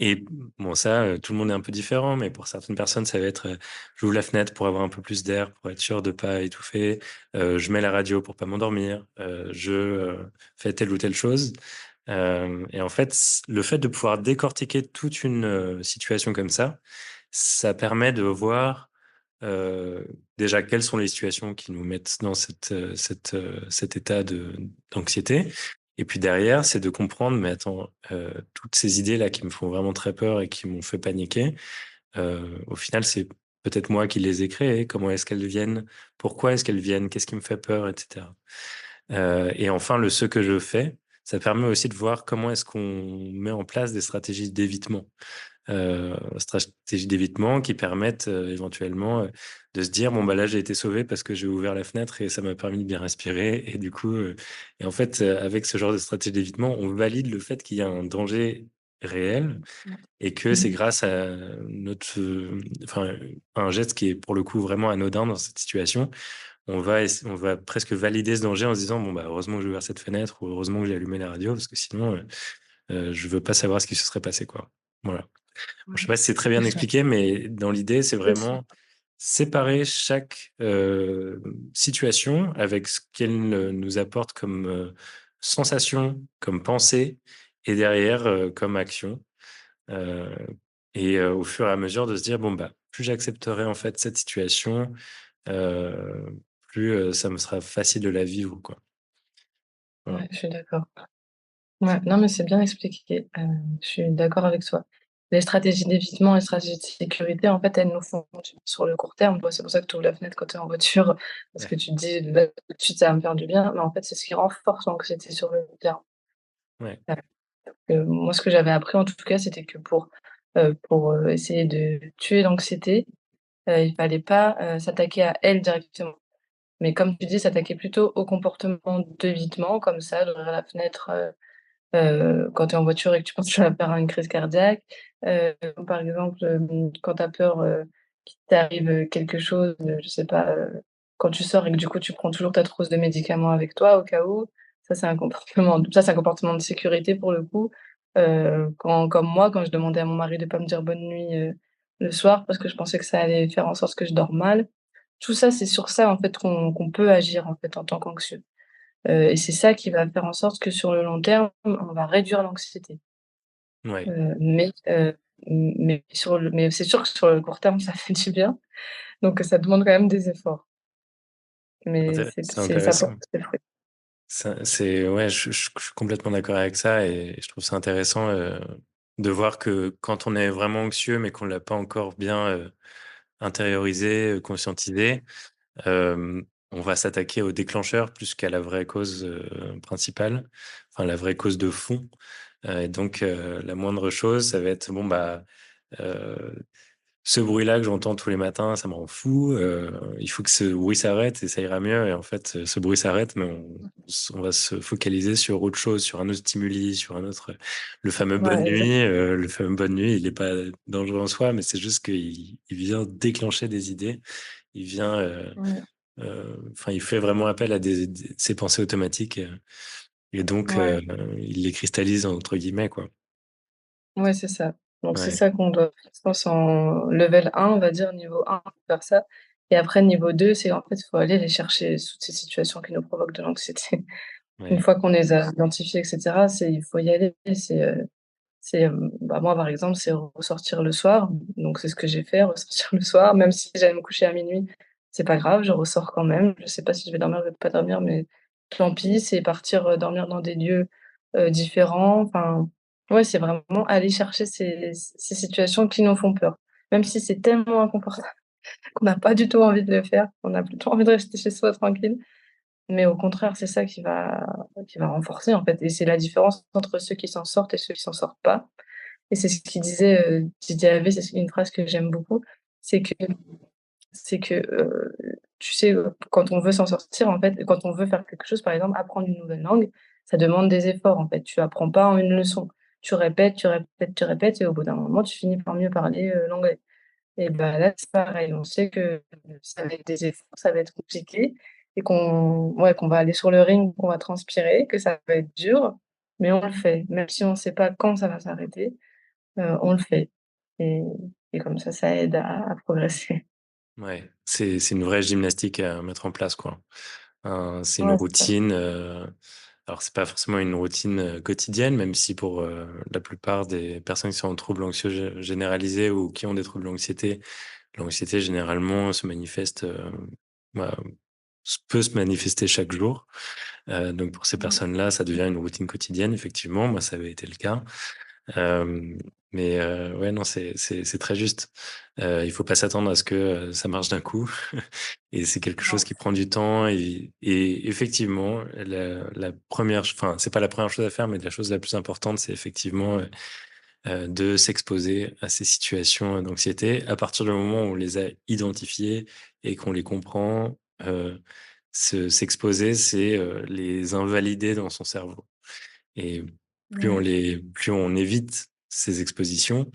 Et bon ça, tout le monde est un peu différent, mais pour certaines personnes, ça va être, j'ouvre la fenêtre pour avoir un peu plus d'air, pour être sûr de pas étouffer, je mets la radio pour pas m'endormir, fais telle ou telle chose. Et en fait, le fait de pouvoir décortiquer toute une, situation comme ça permet de voir, déjà quelles sont les situations qui nous mettent dans cet état d'anxiété. Et puis derrière, c'est de comprendre, mais attends, toutes ces idées-là qui me font vraiment très peur et qui m'ont fait paniquer, au final, c'est peut-être moi qui les ai créées. Comment est-ce qu'elles viennent? Pourquoi est-ce qu'elles viennent? Qu'est-ce qui me fait peur, et cetera. Et enfin, ce que je fais, ça permet aussi de voir comment est-ce qu'on met en place des stratégies d'évitement. Stratégies d'évitement qui permettent, éventuellement, de se dire: «Bon, bah, là, j'ai été sauvé parce que j'ai ouvert la fenêtre et ça m'a permis de bien respirer» et du coup, et en fait, avec ce genre de stratégie d'évitement, on valide le fait qu'il y a un danger réel et que c'est Mmh. grâce à notre, enfin, un geste qui est pour le coup vraiment anodin dans cette situation, on va presque valider ce danger en se disant: «Bon, bah, heureusement que j'ai ouvert cette fenêtre ou heureusement que j'ai allumé la radio parce que sinon, je veux pas savoir ce qui se serait passé, quoi». Voilà. Je sais Ouais, pas si c'est très bien c'est ça. expliqué, mais dans l'idée, c'est Si, si. vraiment séparer chaque, situation avec ce qu'elle, nous apporte comme, sensation, comme pensée et derrière, comme action. Heu au fur et à mesure de se dire: «Bon, bah, plus j'accepterai en fait cette situation, plus, ça me sera facile de la vivre, quoi». Voilà. Ouais, je suis d'accord. Ouais, non, mais c'est bien expliqué. Je suis d'accord avec toi. Les stratégies d'évitement et stratégies de sécurité, en fait, elles nous font sur le court terme, c'est pour ça que tu ouvres la fenêtre quand tu es en voiture, parce Ouais, que tu te dis: «Là, tout de suite, ça va me faire du bien», mais en fait, c'est ce qui renforce l'anxiété sur le long terme. ouais, Ouais. Moi, ce que j'avais appris, en tout cas, c'était que pour, essayer de tuer l'anxiété, il fallait pas, s'attaquer à elle directement. Mais comme tu dis, s'attaquer plutôt au comportement d'évitement, comme ça, d'ouvrir la fenêtre, quand tu es en voiture et que tu penses que tu vas faire une crise cardiaque, ou par exemple, quand tu as peur, qu'il t'arrive, quelque chose, je sais pas, quand tu sors et que du coup tu prends toujours ta trousse de médicaments avec toi au cas où. Ça c'est un comportement de sécurité pour le coup. Quand comme moi, quand je demandais à mon mari de pas me dire bonne nuit, le soir parce que je pensais que ça allait faire en sorte que je dors mal. Tout ça, c'est sur ça en fait qu'on peut agir en fait en tant qu'anxieux. Et c'est ça qui va faire en sorte que sur le long terme, on va réduire l'anxiété. ouais. Mais c'est sûr que sur le court terme, ça fait du bien, donc ça demande quand même des efforts. Mais C'est ça intéressant. porte ses fruits. Ça c'est ouais, je suis complètement d'accord avec ça et je trouve ça intéressant, de voir que quand on est vraiment anxieux, mais qu'on l'a pas encore bien, intériorisé, conscientisé, on va s'attaquer au déclencheur plus qu'à la vraie cause, principale, enfin la vraie cause de fond, et donc la moindre chose, ça va être bon, bah, heu ce bruit-là que j'entends tous les matins, ça me rend fou, il faut que ce bruit s'arrête et ça ira mieux et en fait, ce bruit s'arrête, mais on va se focaliser sur autre chose, sur un autre stimuli, sur un autre, Ouais, exact. le fameux bonne nuit, il est pas dangereux en soi, mais c'est juste qu'il vient déclencher des idées. Il vient, Ouais, enfin, il fait vraiment appel à des ces pensées automatiques, et donc ouais, il les «cristallise» entre guillemets, quoi. ouais, c'est ça. Donc c'est Ouais, ça qu'on doit faire, je pense en level 1, on va dire, niveau 1, faut faire ça et après niveau 2, c'est en fait, il faut aller les chercher, toutes ces situations qui nous provoquent de l'anxiété. Une ouais, fois qu'on les a identifiées et cetera, il faut y aller. Bah, moi, par exemple, c'est ressortir le soir, donc c'est ce que j'ai fait, ressortir le soir, même si j'allais me coucher à minuit, c'est pas grave, je ressors quand même. Je sais pas si je vais dormir, je vais pas dormir, mais tant pis, c'est partir, dormir dans des lieux, différents. Enfin, ouais, c'est vraiment aller chercher ces situations qui nous font peur. Même si c'est tellement inconfortable qu'on n'a pas du tout envie de le faire, on a plutôt envie de rester chez soi tranquille, mais au contraire, c'est ça qui va renforcer, en fait et c'est la différence entre ceux qui s'en sortent et ceux qui s'en sortent pas. Et c'est ce qu'il disait, Didier Halvé, c'est une phrase que j'aime beaucoup, c'est que c'est que, tu sais, quand on veut s'en sortir, en fait, quand on veut faire quelque chose, par exemple, apprendre une nouvelle langue, ça demande des efforts, en fait. Tu apprends pas en une leçon. Tu répètes, tu répètes, tu répètes et au bout d'un moment, tu finis par mieux parler, l'anglais et bah, là, c'est pareil. On sait que ça va être des efforts, ça va être compliqué et qu'on va aller sur le ring, qu'on va transpirer, que ça va être dur, mais on le fait. Même si on ne sait pas quand ça va s'arrêter, on le fait et et comme ça aide à progresser. Ouais, c'est une vraie gymnastique à mettre en place, quoi. C'est une Ouais, c'est ça. routine, alors c'est pas forcément une routine, quotidienne, même si pour, la plupart des personnes qui sont en troubles anxieux généralisés ou qui ont des troubles d'anxiété, l'anxiété généralement se manifeste, bah, peut se manifester chaque jour. Donc pour ces Mmh. personnes-là, ça devient une routine quotidienne, effectivement. Moi, ça avait été le cas. Hem, mais ouais, non, c'est très juste. Il faut pas s'attendre à ce que, ça marche d'un coup et c'est quelque chose Non. qui prend du temps et effectivement, la 1re enfin, c'est pas la première chose à faire, mais la chose la plus importante, c'est effectivement, de s'exposer à ces situations d'anxiété. À partir du moment où on les a identifiées et qu'on les comprend, s'exposer, c'est, les invalider dans son cerveau et Ouais, plus on évite ces expositions,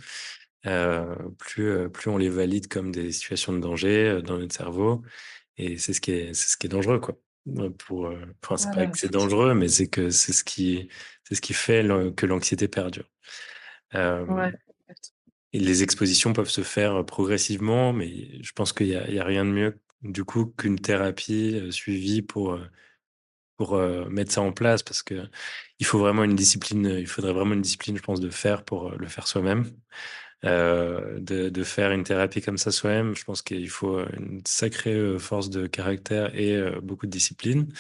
plus on les valide comme des situations de danger, dans notre cerveau et c'est ce qui est dangereux, quoi. Pour, enfin, c'est pas voilà, que c'est dangereux, mais c'est que c'est ce qui fait que l'anxiété perdure. ouais, Hem exact. et les expositions peuvent se faire, progressivement, mais je pense qu'il y a rien de mieux, du coup, qu'une thérapie, suivie pour, mettre ça en place parce que il faut vraiment une discipline, il faudrait vraiment une discipline, je pense, de faire pour, le faire soi-même. De faire une thérapie comme ça soi-même, je pense qu'il faut, une sacrée, force de caractère et beaucoup de discipline.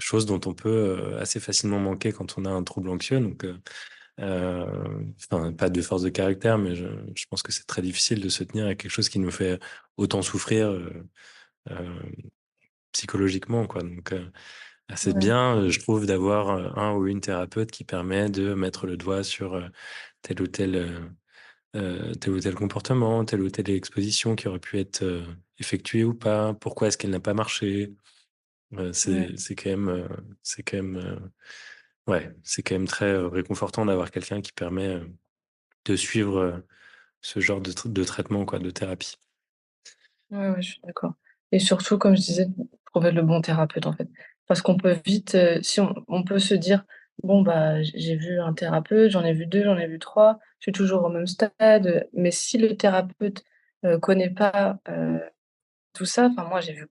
Chose dont on peut, assez facilement manquer quand on a un trouble anxieux donc enfin, pas de force de caractère, mais je pense que c'est très difficile de se tenir à quelque chose qui nous fait autant souffrir, heu, psychologiquement, quoi. Donc c'est Ouais, bien, je trouve, d'avoir, un ou une thérapeute qui permet de mettre le doigt sur, tel ou tel, tel ou tel comportement, telle ou telle exposition qui aurait pu être, effectuée ou pas. Pourquoi est-ce qu'elle n'a pas marché? ouais, C'est quand même, c'est quand même, ouais, c'est quand même très, réconfortant d'avoir quelqu'un qui permet, de suivre, ce genre de traitement, quoi, de thérapie. ouais, je suis d'accord et surtout, comme je disais, trouver le bon thérapeute, en fait. Parce qu'on peut vite, si on peut se dire: «Bon, bah, j'ai vu un thérapeute, j'en ai vu 2, j'en ai vu 3, je suis toujours au même stade», mais si le thérapeute, connaît pas, tout ça, enfin, moi, j'ai vu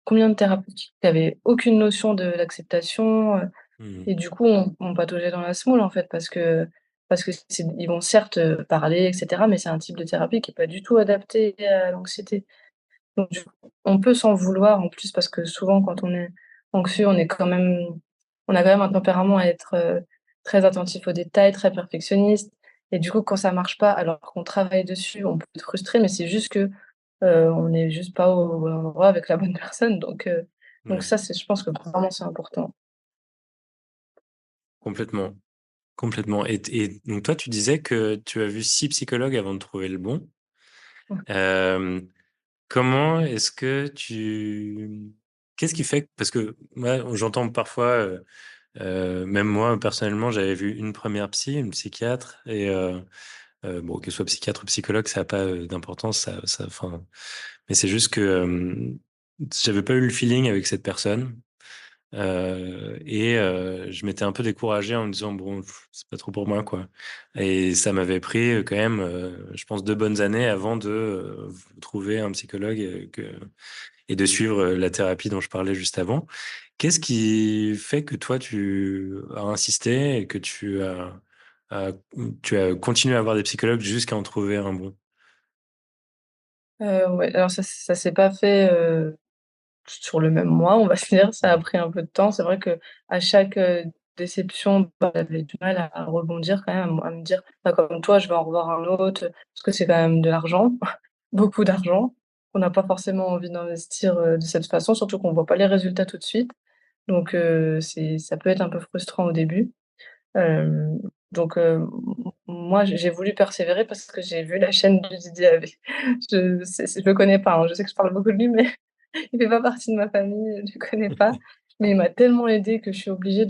combien de thérapeutes qui avaient aucune notion de l'acceptation, Mmh. et du coup, on pataugeait dans la semoule, en fait, parce que ils vont certes, parler et cetera, mais c'est un type de thérapie qui est pas du tout adapté à l'anxiété. Donc du coup, on peut s'en vouloir en plus parce que souvent quand on est anxieux, on a quand même un tempérament à être, très attentif aux détails, très perfectionniste et du coup quand ça marche pas alors qu'on travaille dessus, on peut être frustré, mais c'est juste que, on n'est juste pas au bon endroit avec la bonne personne donc Ouais, ça c'est je pense que vraiment c'est important. complètement, complètement et donc toi, tu disais que tu as vu 6 psychologues avant de trouver le bon. Ouais. Hem, comment est-ce que tu qu'est-ce qui fait parce que moi, j'entends parfois, même moi, personnellement, j'avais vu une première psy, une psychiatre et bon, qu'elle soit psychiatre ou psychologue, ça a pas, d'importance, ça enfin, mais c'est juste que, j'avais pas eu le feeling avec cette personne. Et je m'étais un peu découragé en me disant: «Bon, c'est pas trop pour moi, quoi» et ça m'avait pris, quand même, je pense 2 bonnes années avant de, trouver un psychologue, et de suivre, la thérapie dont je parlais juste avant. Qu'est-ce qui fait que toi, tu as insisté et que tu as continué à avoir des psychologues jusqu'à en trouver un bon? Ouais, alors ça s'est pas fait, sur le même mois, on va se dire, ça a Mmh. pris un peu de temps. C'est vrai qu'à chaque, déception, bah, j'avais du mal à rebondir quand même, à me dire: «Bah, comme toi, je vais en revoir un autre», parce que c'est quand même de l'argent, beaucoup d'argent. On n'a pas forcément envie d'investir, de cette façon, surtout qu'on voit pas les résultats tout de suite. Donc ça peut être un peu frustrant au début. Hem, donc moi, j'ai voulu persévérer parce que j'ai vu la chaîne de Didier Havé. Je le connais pas, hein, je sais que je parle beaucoup de lui, mais il fait pas partie de ma famille, je le connais pas, mais il m'a tellement aidée que je suis obligée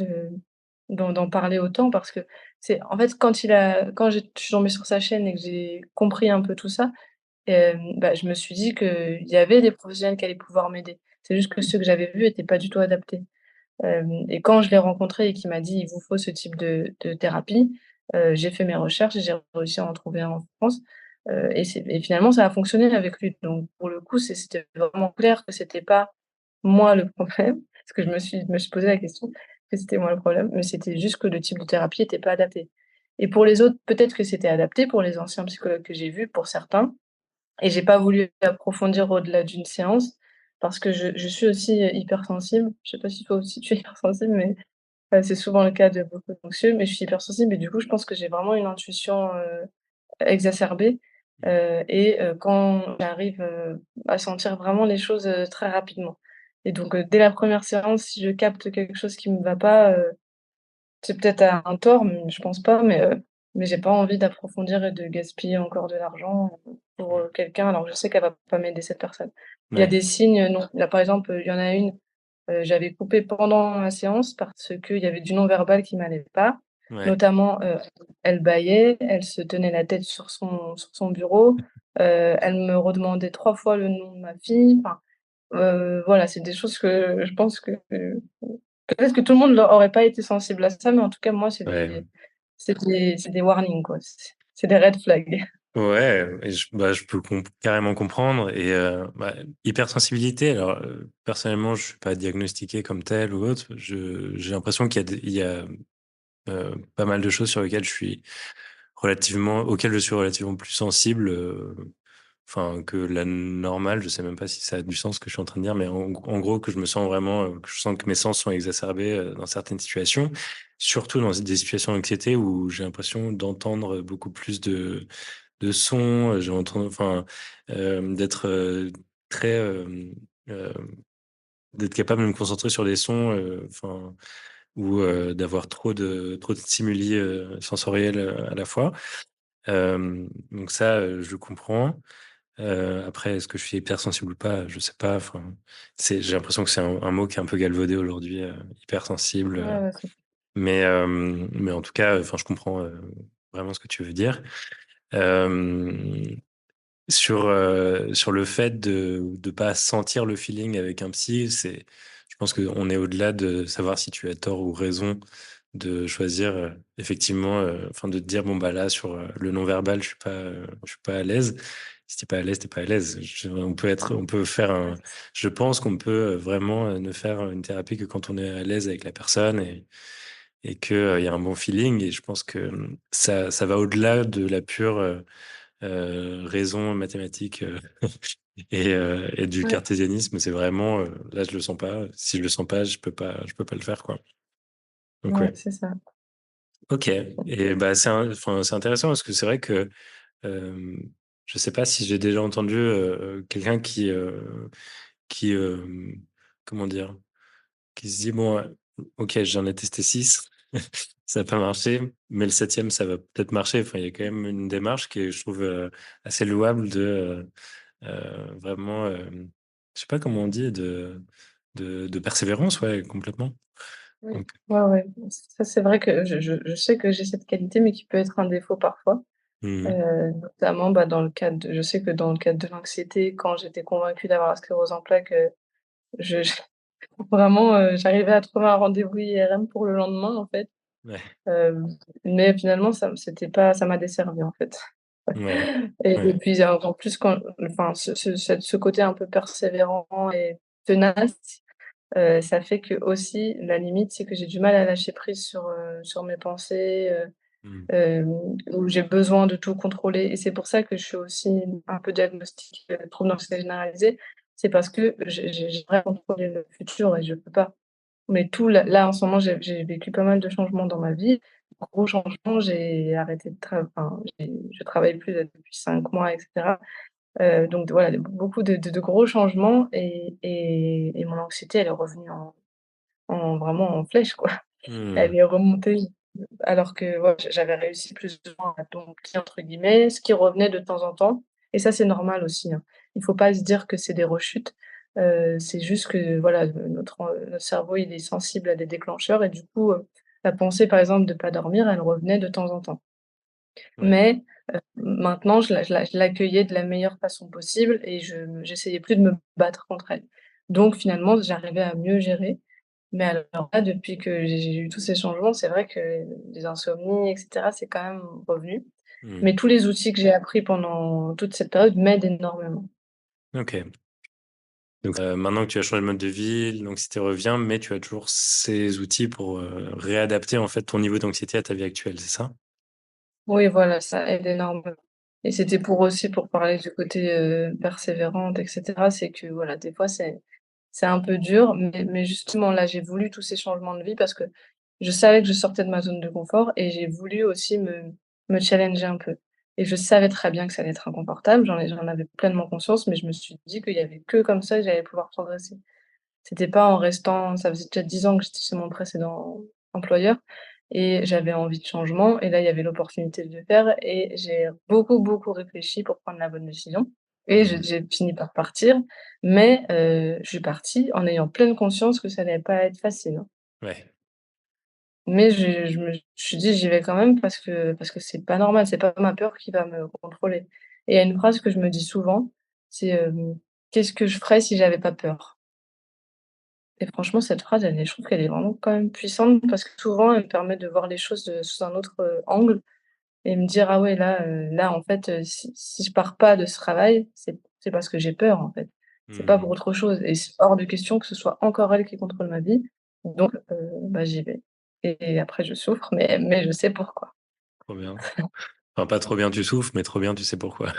d'en parler autant parce que c'est en fait, quand je suis tombée sur sa chaîne et que j'ai compris un peu tout ça, bah, je me suis dit qu'il y avait des professionnels qui allaient pouvoir m'aider. C'est juste que ceux que j'avais vus étaient pas du tout adaptés. Et quand je l'ai rencontré et qu'il m'a dit: «Il vous faut ce type de thérapie», J'ai fait mes recherches et j'ai réussi à en trouver un en France, et finalement ça a fonctionné avec lui. Donc pour le coup, c'était vraiment clair que c'était pas moi le problème, parce que je me suis posé la question, que c'était moi le problème, mais c'était juste que le type de thérapie était pas adapté. Et pour les autres, peut-être que c'était adapté pour les anciens psychologues que j'ai vus, pour certains, et j'ai pas voulu approfondir au-delà d'une séance parce que je suis aussi, hypersensible. Je sais pas si toi aussi tu es hypersensible, mais c'est souvent le cas de beaucoup d'anxieux, mais je suis hypersensible et du coup, je pense que j'ai vraiment une intuition, exacerbée, quand j'arrive, à sentir vraiment les choses, très rapidement, et donc dès la première séance, si je capte quelque chose qui me va pas, c'est peut-être à un tort, mais je pense pas, mais j'ai pas envie d'approfondir et de gaspiller encore de l'argent, pour, Mmh. quelqu'un alors que je sais qu'elle va pas m'aider cette personne. Il y a Ouais, des signes, non. Là, par exemple, il y en a une, j'avais coupé pendant la séance parce qu'il y avait du non-verbal qui m'allait pas. ouais. Notamment, elle bâillait, elle se tenait la tête sur son bureau, elle me redemandait 3 fois le nom de ma fille, enfin, voilà, c'est des choses que je pense que peut-être que tout le monde aurait pas été sensible à ça, mais en tout cas moi Ouais. c'est des warnings quoi, c'est des red flags. Ouais, et je peux carrément comprendre. Et hypersensibilité, alors personnellement, je suis pas diagnostiqué comme tel ou autre. J'ai l'impression il y a pas mal de choses sur lesquelles auxquelles je suis relativement plus sensible, enfin que la normale. Je sais même pas si ça a du sens ce que je suis en train de dire, mais en gros que je me sens vraiment, que je sens que mes sens sont exacerbés dans certaines situations, surtout dans des situations d'anxiété où j'ai l'impression d'entendre beaucoup plus de sons, enfin, d'être très, euh, d'être capable de me concentrer sur des sons, enfin, ou d'avoir trop de stimuli sensoriels à la fois. Donc ça, je comprends. Après, est-ce que je suis hypersensible ou pas? Je sais pas. Enfin, j'ai l'impression que c'est un mot qui est un peu galvaudé aujourd'hui, hypersensible. Ouais, ouais, c'est Mais en tout cas, enfin, je comprends vraiment ce que tu veux dire. Euh, sur le fait de pas sentir le feeling avec un psy, je pense qu'on est au-delà de savoir si tu as tort ou raison de choisir effectivement, enfin de te dire bon bah là sur le non-verbal je suis pas à l'aise. Si t'es pas à l'aise, t'es pas à l'aise. On peut faire je pense qu'on peut vraiment ne faire une thérapie que quand on est à l'aise avec la personne et que il y a un bon feeling. Et je pense que ça va au-delà de la pure raison mathématique et du ouais, cartésianisme. C'est vraiment là je le sens pas. Si je le sens pas, je peux pas le faire quoi. Donc ouais, ouais. c'est ça. Ok. Et bah enfin, c'est intéressant parce que c'est vrai que euh, je sais pas si j'ai déjà entendu quelqu'un qui comment dire, qui se dit bon, ok, j'en ai testé 6, ça n'a pas marché, mais le septième, ça va peut-être marcher. Enfin, il y a quand même une démarche qui est, je trouve, assez louable vraiment, je sais pas comment on dit, de persévérance, ouais, complètement. Oui. Donc, Ouais, ouais. Ça, c'est vrai que je sais que j'ai cette qualité, mais qui peut être un défaut parfois. mhm, Notamment, bah, dans le cadre je sais que dans le cadre de l'anxiété, quand j'étais convaincue d'avoir la sclérose en plaques, je vraiment, j'arrivais à trouver un rendez-vous IRM pour le lendemain, en fait. ouais, Mais finalement, ça m'a desservie, en fait. ouais, Et ouais, puis, en plus, enfin, ce côté un peu persévérant et tenace, ça fait que aussi la limite, c'est que j'ai du mal à lâcher prise sur mes pensées, mhm, où j'ai besoin de tout contrôler, et c'est pour ça que je suis aussi un peu diagnostiquée trouble d'anxiété généralisée. C'est parce que j'aimerais contrôler le futur et je peux pas. Mais tout là, en ce moment, j'ai vécu pas mal de changements dans ma vie. Gros changements, j'ai arrêté de travailler. Enfin, je travaille plus là depuis 5 mois, et cetera. Donc voilà, beaucoup de gros changements, et mon anxiété, elle est revenue en vraiment en flèche, quoi. Elle mhm, est remontée, alors que voilà, j'avais réussi plus ou moins à «dompter» entre guillemets, ce qui revenait de temps en temps, et ça, c'est normal aussi, hein. Il faut pas se dire que c'est des rechutes, c'est juste que voilà, notre cerveau, il est sensible à des déclencheurs, et du coup, la pensée, par exemple, de pas dormir, elle revenait de temps en temps. ouais, Mais maintenant, je l'accueillais de la meilleure façon possible, et j'essayais plus de me battre contre elle. Donc finalement, j'arrivais à mieux gérer, Mais alors là, depuis que j'ai eu tous ces changements, c'est vrai que les insomnies et cetera, c'est quand même revenu. Mmh. Mais tous les outils que j'ai appris pendant toute cette période m'aident énormément. OK. Donc, maintenant que tu as changé de mode de vie, l'anxiété revient, mais tu as toujours ces outils pour, réadapter, en fait, ton niveau d'anxiété à ta vie actuelle, c'est ça? Oui, voilà, ça aide énormément et c'était pour aussi pour parler du côté, persévérante et cetera. C'est que voilà, des fois, c'est un peu dur, mais justement là, j'ai voulu tous ces changements de vie parce que je savais que je sortais de ma zone de confort et j'ai voulu aussi me challenger un peu et je savais très bien que ça allait être inconfortable, j'en avais pleinement conscience, mais je me suis dit qu'il y avait que comme ça que j'allais pouvoir progresser. C'était pas en restant ça faisait déjà 10 ans que j'étais chez mon précédent employeur et j'avais envie de changement et là, il y avait l'opportunité de le faire et j'ai beaucoup, beaucoup réfléchi pour prendre la bonne décision et Mmh. j'ai fini par partir, mais je suis partie en ayant pleine conscience que ça allait pas être facile, hein. Ouais. Mais je me suis dit: «J'y vais quand même parce que c'est pas normal, c'est pas ma peur qui va me contrôler» et il y a une phrase que je me dis souvent, c'est, «Qu'est-ce que je ferais si j'avais pas peur?» Et franchement, cette phrase, je trouve qu'elle est vraiment quand même puissante parce que souvent, elle me permet de voir les choses, sous un autre, angle et me dire: «Ah ouais, là, en fait, si je pars pas de ce travail, c'est parce que j'ai peur, en fait. C'est pas Mmh. pour autre chose et c'est hors de question que ce soit encore elle qui contrôle ma vie, donc bah, j'y vais» et après je souffre, mais je sais pourquoi. Trop bien. Enfin, pas trop bien tu souffres, mais trop bien tu sais pourquoi.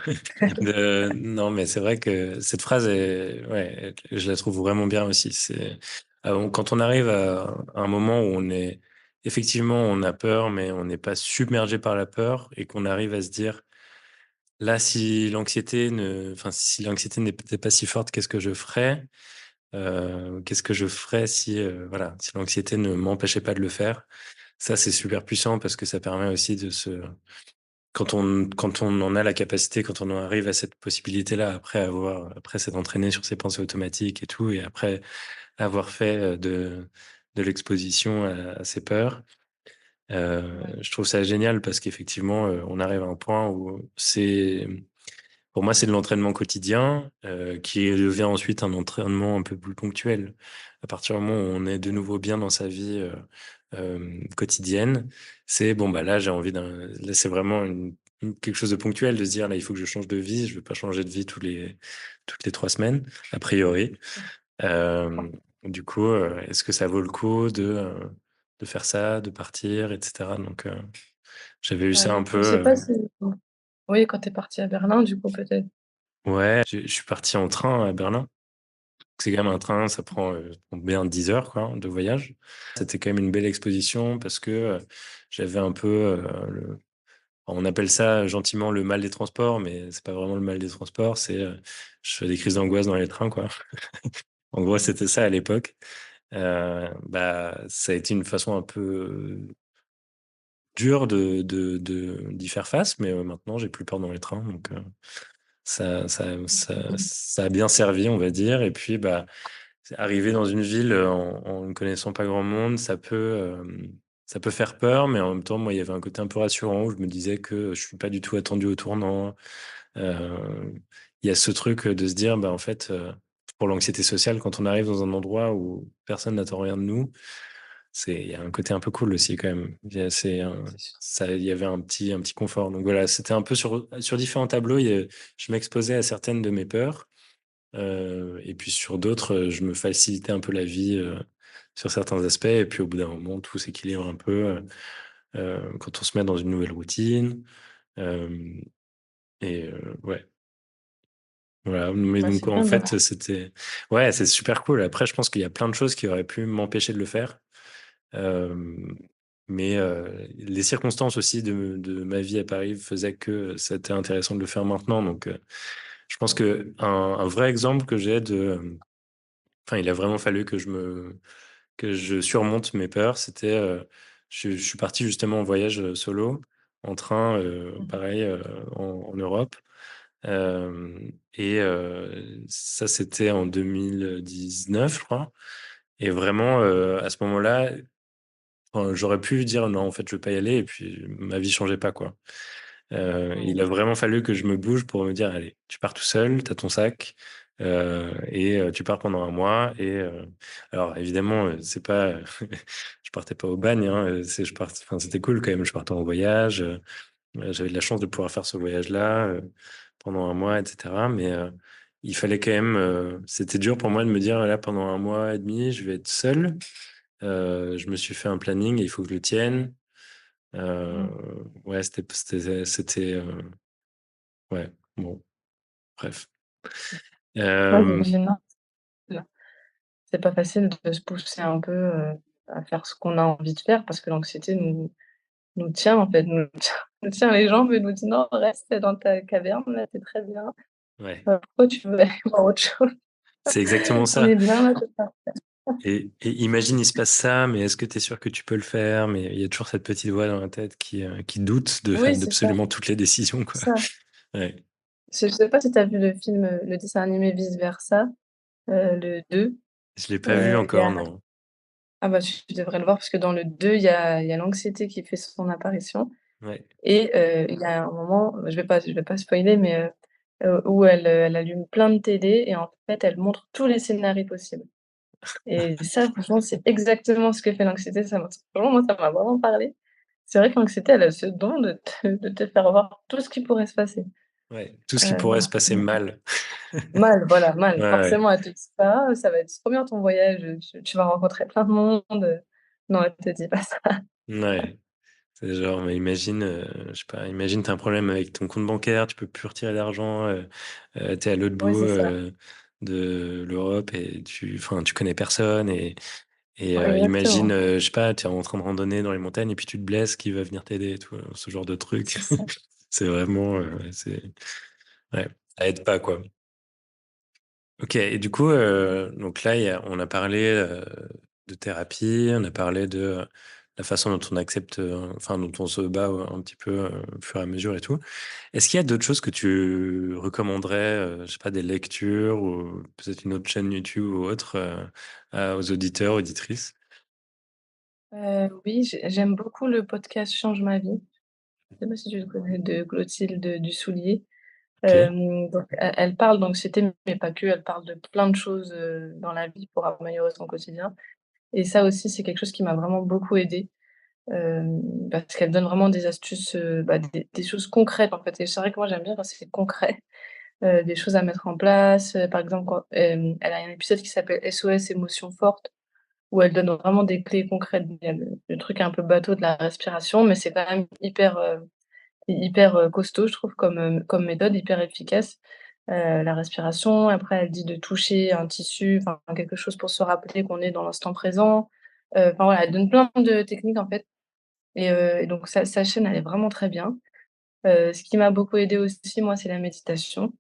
Non, mais c'est vrai que cette phrase est ouais, je la trouve vraiment bien aussi. C'est, quand on arrive à un moment où on est effectivement, on a peur, mais on n'est pas submergé par la peur et qu'on arrive à se dire: «Là, si l'anxiété n'était pas si forte, qu'est-ce que je ferais?» Qu'est-ce que je ferais si, voilà, si l'anxiété ne m'empêchait pas de le faire? Ça, c'est super puissant parce que ça permet aussi de se quand on en a la capacité, quand on en arrive à cette possibilité-là, après s'être entraîné sur ses pensées automatiques et tout et après avoir fait, de l'exposition à ses peurs, Ouais, je trouve ça génial parce qu'effectivement, on arrive à un point où pour moi, c'est de l'entraînement quotidien, qui devient ensuite un entraînement un peu plus ponctuel. À partir du moment où on est de nouveau bien dans sa vie, quotidienne, c'est bon, bah, là, j'ai envie là, c'est vraiment quelque chose de ponctuel de se dire: «Là, il faut que je change de vie». Je ne vais pas changer de vie toutes les 3 semaines, a priori. Hem, du coup, est-ce que ça vaut le coup de faire ça, de partir et cetera? Donc, j'avais eu ça ouais. un Je sais peu, pas si oui, quand tu es partie à Berlin, du coup, peut-être? ouais, je suis parti en train à Berlin. C'est quand même un train, ça prend bien 10 heures quoi, de voyage. C'était quand même une belle exposition parce que, j'avais un peu, on appelle ça gentiment le mal des transports, mais c'est pas vraiment le mal des transports, je fais des crises d'angoisse dans les trains, quoi. En gros, c'était ça à l'époque. Bah, ça a été une façon un peu dure d'y faire face, mais, maintenant j'ai plus peur dans les trains, donc, ça a bien servi, on va dire et puis, bah, arriver dans une ville, en ne connaissant pas grand monde, ça peut faire peur, mais en même temps, moi, il y avait un côté un peu rassurant où je me disais que je suis pas du tout attendu au tournant. Il y a ce truc, de se dire, bah, en fait, pour l'anxiété sociale, quand on arrive dans un endroit où personne n'attend rien de nous, il y a un côté un peu cool aussi quand même. C'est sûr. Il y avait un petit confort. Donc voilà, c'était un peu sur différents tableaux. Je m'exposais à certaines de mes peurs. Et puis sur d'autres, je me facilitais un peu la vie, sur certains aspects et puis au bout d'un moment, tout s'équilibre un peu, quand on se met dans une nouvelle routine, hem et ouais, voilà. Mais Bah, c'est donc en bien de fait, c'était ouais, c'est super cool. Après, je pense qu'il y a plein de choses qui auraient pu m'empêcher de le faire, hem, mais les circonstances aussi de ma vie à Paris faisaient que c'était intéressant de le faire maintenant donc je pense qu'un vrai exemple que j'ai enfin, il a vraiment fallu que je surmonte mes peurs. Je suis parti justement en voyage, solo, en train, pareil, en Europe, et ça, c'était en 2019, je crois et vraiment, à ce moment-là, enfin, j'aurais pu dire: «Non, en fait, je veux pas y aller» et puis ma vie changeait pas, quoi. Il Mmh. a vraiment fallu que je me bouge pour me dire: «Allez, tu pars tout seul, tu as ton sac, et tu pars pendant un mois. Et alors évidemment, c'est pas, je partais pas au bagne, hein, enfin, c'était cool quand même. Je partais en voyage. J'avais de la chance de pouvoir faire ce voyage-là pendant un mois, etc. Mais il fallait quand même. C'était dur pour moi de me dire là pendant un mois et demi, je vais être seul. Je me suis fait un planning et il faut que je le tienne. Mmh. Ouais, ouais, bon, bref. Ouais, Euh, j'imagine, non, c'est pas facile de se pousser un peu, à faire ce qu'on a envie de faire parce que l'anxiété nous tient, en fait, nous tient les jambes et nous dit: «Non, reste dans ta caverne, là, tu très bien. ouais, Pourquoi tu veux aller voir autre chose? c'est exactement On ça. est bien là, c'est ça». Et imagine, il se passe ça, mais est-ce que tu es sûr que tu peux le faire? Mais il y a toujours cette petite voix dans la tête qui doute Oui, c'est ça, d'absolument toutes les décisions, quoi. c'est ça. Ouais. Je sais pas si tu as vu le film, le dessin animé Vice Versa, le 2, Je l'ai pas vu il y encore, a non. ah bah, tu devrais le voir parce que dans le 2 il y a l'anxiété qui fait son apparition Ouais. et il y a un moment, je vais pas spoiler, mais où elle allume plein de télé et en fait, elle montre tous les scénarios possibles et ça, franchement, c'est exactement ce que fait l'anxiété. Franchement, moi, ça m'a vraiment parlé. C'est vrai que l'anxiété, elle a ce don de te faire voir tout ce qui pourrait se passer. Ouais. Tout ce qui pourrait se passer Mmh. mal. Mal, voilà, mal. Ouais, ouais. Forcément, elle te dit pas: «Ah, ça va être trop bien ton voyage, tu vas rencontrer plein de monde», non, elle te dit pas ça. Ouais. C'est genre, mais imagine, je sais pas, imagine tu as un problème avec ton compte bancaire, tu peux plus retirer d'argent, tu es à l'autre Oui, bout, c'est ça. de l'Europe et tu connais personne et Ouais, imagine, exactement, je sais pas, tu es en train de randonner dans les montagnes et puis tu te blesses, qui va venir t'aider et tout, ce genre de truc. c'est ça. C'est vraiment, ouais, ça aide pas, quoi. OK et du coup, donc là, on a parlé, de thérapie, on a parlé de, la façon dont on accepte, enfin dont on se bat, un petit peu, au fur et à mesure et tout. Est-ce qu'il y a d'autres choses que tu recommanderais, je sais pas, des lectures ou peut-être une autre chaîne YouTube ou autre, aux auditeurs, auditrices? Oui, j'aime beaucoup le podcast Change ma vie. Je sais pas si tu le connais, de Clotilde Dussoulier. OK. Donc elle parle d'anxiété, mais pas que, elle parle de plein de choses, dans la vie pour améliorer son quotidien et ça aussi, c'est quelque chose qui m'a vraiment beaucoup aidée, parce qu'elle donne vraiment des astuces, bah, des choses concrètes, en fait et c'est vrai que moi, j'aime bien quand c'est concret. Des choses à mettre en place, par exemple quand, elle a un épisode qui s'appelle SOS émotions fortes, où elle donne vraiment des clés concrètes. Il y a le truc un peu bateau de la respiration, mais c'est quand même hyper, costaud je trouve comme méthode, hyper efficace. La respiration, après elle dit de toucher un tissu, enfin quelque chose pour se rappeler qu'on est dans l'instant présent. Enfin voilà, elle donne plein de techniques en fait et donc sa chaîne elle est vraiment très bien. Ce qui m'a beaucoup aidée aussi moi, c'est la méditation.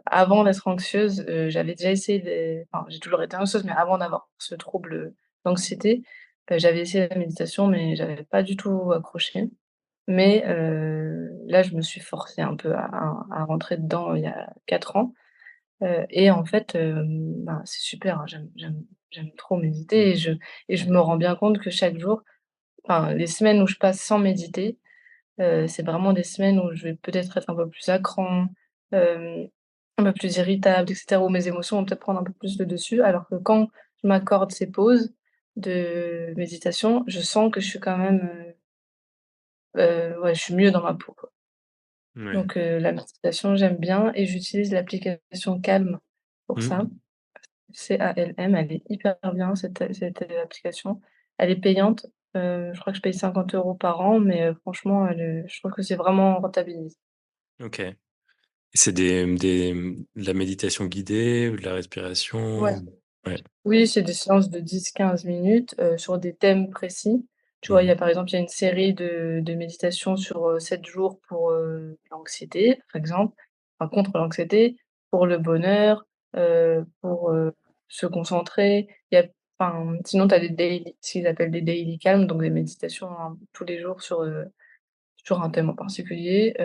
Avant d'être anxieuse, j'avais déjà essayé enfin, j'ai toujours été anxieuse, mais avant d'avoir ce trouble, d'anxiété, j'avais essayé la méditation, mais j'avais pas du tout accroché. Mais là, je me suis forcée un peu à rentrer dedans il y a 4 ans, et en fait, ben, c'est super, hein, j'aime trop méditer Mmh. et je me rends bien compte que chaque jour, enfin, les semaines où je passe sans méditer, c'est vraiment des semaines où je vais peut-être être un peu plus à cran, hem, un peu plus irritable et cetera, où mes émotions vont peut-être prendre un peu plus le dessus. Alors que quand je m'accorde ces pauses de méditation, je sens que je suis quand même, ouais, je suis mieux dans ma peau, quoi. Ouais. Donc la méditation, j'aime bien et j'utilise l'application Calm pour ça. Mmh. Calm, elle est hyper bien cette application. Elle est payante, je crois que je paye 50 € par an, mais franchement, je trouve que c'est vraiment rentabilisé. OK. Et c'est de la méditation guidée ou de la respiration? Ouais. Ouais. Oui, c'est des séances de 10-15 minutes, sur des thèmes précis. Tu vois, Mmh. il y a une série de méditations sur, 7 jours pour, l'anxiété, par exemple, enfin contre l'anxiété, pour le bonheur, pour, se concentrer. Il y a enfin, sinon tu as des daily ce qu'ils appellent des daily calm, donc des méditations, hein, tous les jours sur un thème en particulier,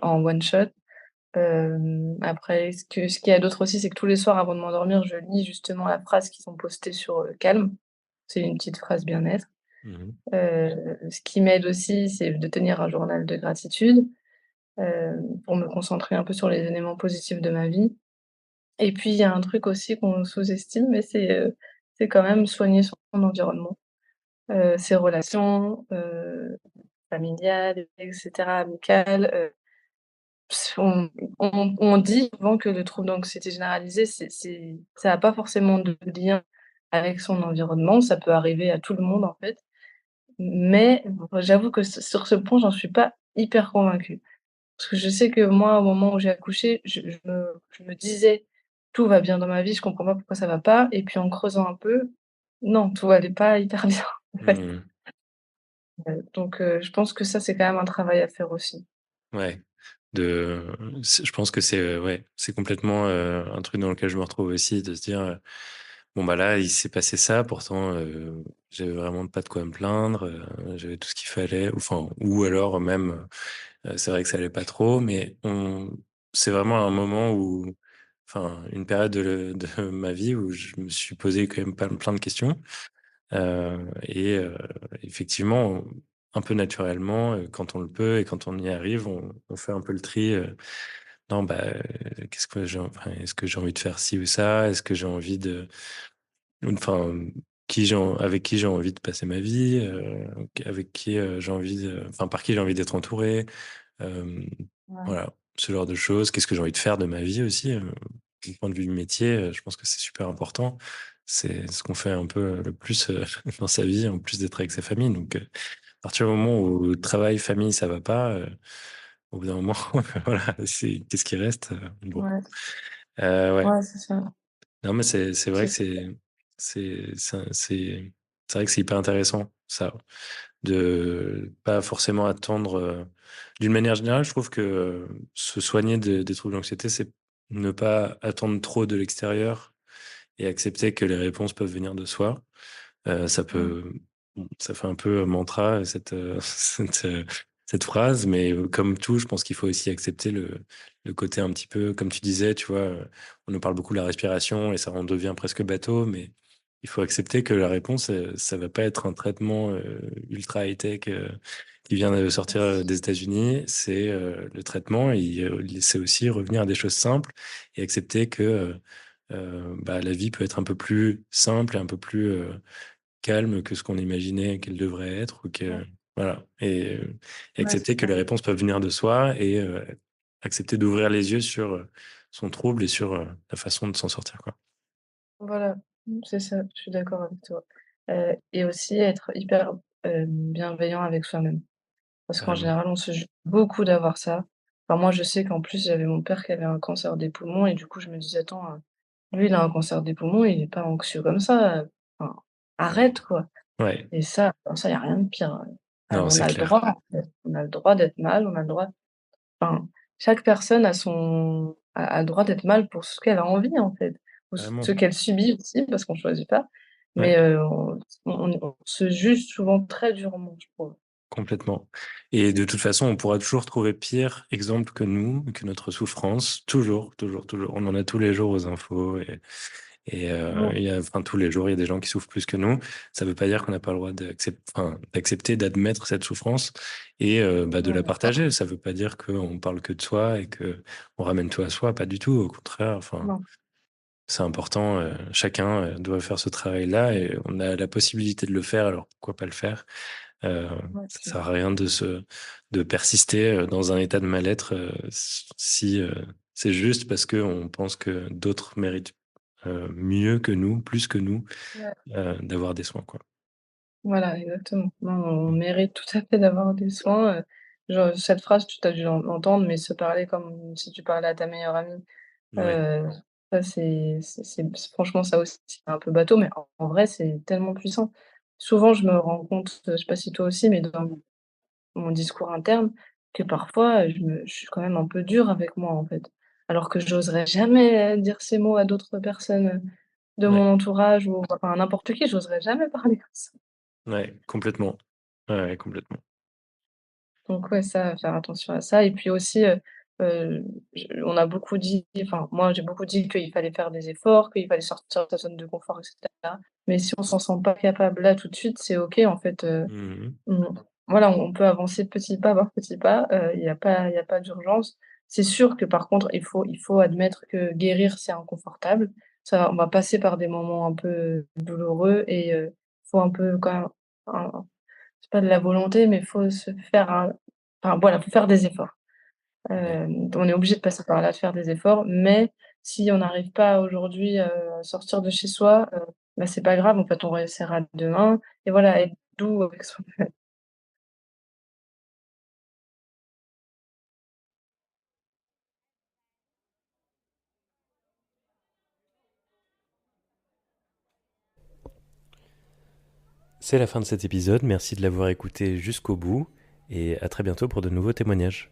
en one shot. Après ce qu'il y a d'autre aussi, c'est que tous les soirs avant de m'endormir, je lis justement la phrase qu'ils ont postée sur, Calm. C'est une petite phrase bien-être. Mmh. Ce qui m'aide aussi, c'est de tenir un journal de gratitude, pour me concentrer un peu sur les éléments positifs de ma vie Et puis il y a un truc aussi qu'on sous-estime, mais c'est quand même soigner son environnement, ses relations, familiales et cetera, amicales, on dit souvent que le trouble d'anxiété généralisée, c'est ça a pas forcément de lien avec son environnement, ça peut arriver à tout le monde, en fait. Mais j'avoue que sur ce point, j'en suis pas hyper convaincue. Parce que je sais que moi, au moment où j'ai accouché, je me disais: «Tout va bien dans ma vie, je comprends pas pourquoi ça va pas» et puis en creusant un peu, non, tout allait pas hyper bien, en fait. Mmh. Donc je pense que ça, c'est quand même un travail à faire aussi. Ouais, de je pense que c'est, ouais, c'est complètement, un truc dans lequel je me retrouve aussi, de se dire, «Bon, bah, là, il s'est passé ça, pourtant, j'avais vraiment pas de quoi me plaindre, j'avais tout ce qu'il fallait», enfin, ou alors même, c'est vrai que ça allait pas trop, mais c'est vraiment un moment où, enfin, une période de ma vie où je me suis posé quand même pas plein de questions. Et effectivement, un peu naturellement, quand on le peut et quand on y arrive, on fait un peu le tri, non, bah, qu'est-ce que j'ai enfin, est-ce que j'ai envie de faire ci ou ça? Est-ce que j'ai envie de enfin, avec qui j'ai envie de passer ma vie? Avec qui, j'ai envie de enfin, par qui j'ai envie d'être entouré? Hem, Ouais, voilà, ce genre de choses. Qu'est-ce que j'ai envie de faire de ma vie aussi? Du point de vue du métier, je pense que c'est super important. C'est ce qu'on fait un peu le plus, dans sa vie, en plus d'être avec sa famille. Donc, à partir du moment où travail, famille, ça va pas, au bout d'un moment, voilà, qu'est-ce qui reste? Bon, ouais, ouais. ouais, c'est ça. Non, mais c'est vrai C'est que ça. c'est vrai que c'est hyper intéressant ça, de pas forcément attendre, d'une manière générale, je trouve que, se soigner des troubles d'anxiété, c'est ne pas attendre trop de l'extérieur et accepter que les réponses peuvent venir de soi. Ça Mmh. peut bon, ça fait un peu mantra cette, cette phrase, mais comme tout, je pense qu'il faut aussi accepter le côté un petit peu comme tu disais, tu vois, on nous parle beaucoup de la respiration et ça en devient presque bateau, mais il faut accepter que la réponse, ça va pas être un traitement, ultra high-tech, qui vient de sortir, des États-Unis. C'est, le traitement c'est aussi revenir à des choses simples et accepter que, bah, la vie peut être un peu plus simple et un peu plus, calme que ce qu'on imaginait qu'elle devrait être ou Ouais, que voilà et ouais, c'est accepter que ça. les réponses peuvent venir de soi et accepter d'ouvrir les yeux sur, son trouble et sur, la façon de s'en sortir, quoi. Voilà, c'est ça, je suis d'accord avec toi. Et aussi être hyper, bienveillant avec soi-même. Parce qu'en Carrément. général, on se juge beaucoup d'avoir ça. Enfin, moi, je sais qu'en plus, j'avais mon père qui avait un cancer des poumons et du coup, je me disais: «Attends, lui, il a un cancer des poumons, il est pas anxieux comme ça, enfin, arrête, quoi». Ouais, Et ça, il y a rien de pire, non, on c'est a le clair. droit, en fait. On a le droit d'être mal, on a le droit enfin, chaque personne a le droit d'être mal pour ce qu'elle a envie, en fait, ou ce Carrément. qu'elle subit aussi, parce qu'on choisit pas. Ouais, Mais on se juge souvent très durement, je trouve. complètement et de toute façon, on pourra toujours trouver pire exemple que nous, que notre souffrance. Toujours, toujours, toujours. On en a tous les jours aux infos et Mmh. il y a enfin, tous les jours, il y a des gens qui souffrent plus que nous. Ça ne veut pas dire qu'on n'a pas le droit d'accepter, d'admettre cette souffrance et bah, de la Ouais, partager. Ça ne veut pas dire qu'on parle que de soi et qu'on ramène tout à soi, pas du tout. Au contraire, enfin, non, c'est important, chacun, doit faire ce travail-là et on a la possibilité de le faire, alors pourquoi pas le faire? Heu, ouais, Ça c'est sert à rien de persister, dans un état de mal-être, si, c'est juste parce qu'on pense que d'autres méritent, mieux que nous, plus que nous, ouais, d'avoir des soins, quoi. voilà, exactement. Non, on Mmh. mérite tout à fait d'avoir des soins, genre cette phrase, tu as dû l'entendre, mais se parler comme si tu parlais à ta meilleure amie, Ouais, heu, ça c'est franchement ça aussi, c'est un peu bateau, mais en vrai, c'est tellement puissant. Souvent, je me rends compte, je sais pas si toi aussi, mais dans mon discours interne, que parfois, je suis quand même un peu dure avec moi, en fait. Alors que j'oserais jamais, dire ces mots à d'autres personnes, de ouais, mon entourage ou enfin à n'importe qui, j'oserais jamais parler comme ça. ouais, complètement. Ouais, ouais, complètement. Donc ouais, ça, faire attention à ça et puis aussi, on a beaucoup dit enfin moi j'ai beaucoup dit qu'il fallait faire des efforts, qu'il fallait sortir de sa zone de confort et cetera. Mais si on s'en sent pas capable là tout de suite, c'est OK en fait, Mmh. voilà, on peut avancer petit pas par petit pas, il y a pas d'urgence. C'est sûr que par contre, il faut admettre que guérir, c'est inconfortable. Ça on va passer par des moments un peu douloureux et faut un peu quand même un c'est pas de la volonté, mais faut se faire un enfin voilà, faut faire des efforts. Ouais. On est obligé de passer par là, de faire des efforts, mais si on n'arrive pas aujourd'hui, à sortir de chez soi, bah, c'est pas grave, en fait, on réessaiera demain et voilà, être doux avec soi-même. C'est la fin de cet épisode, merci de l'avoir écouté jusqu'au bout et à très bientôt pour de nouveaux témoignages.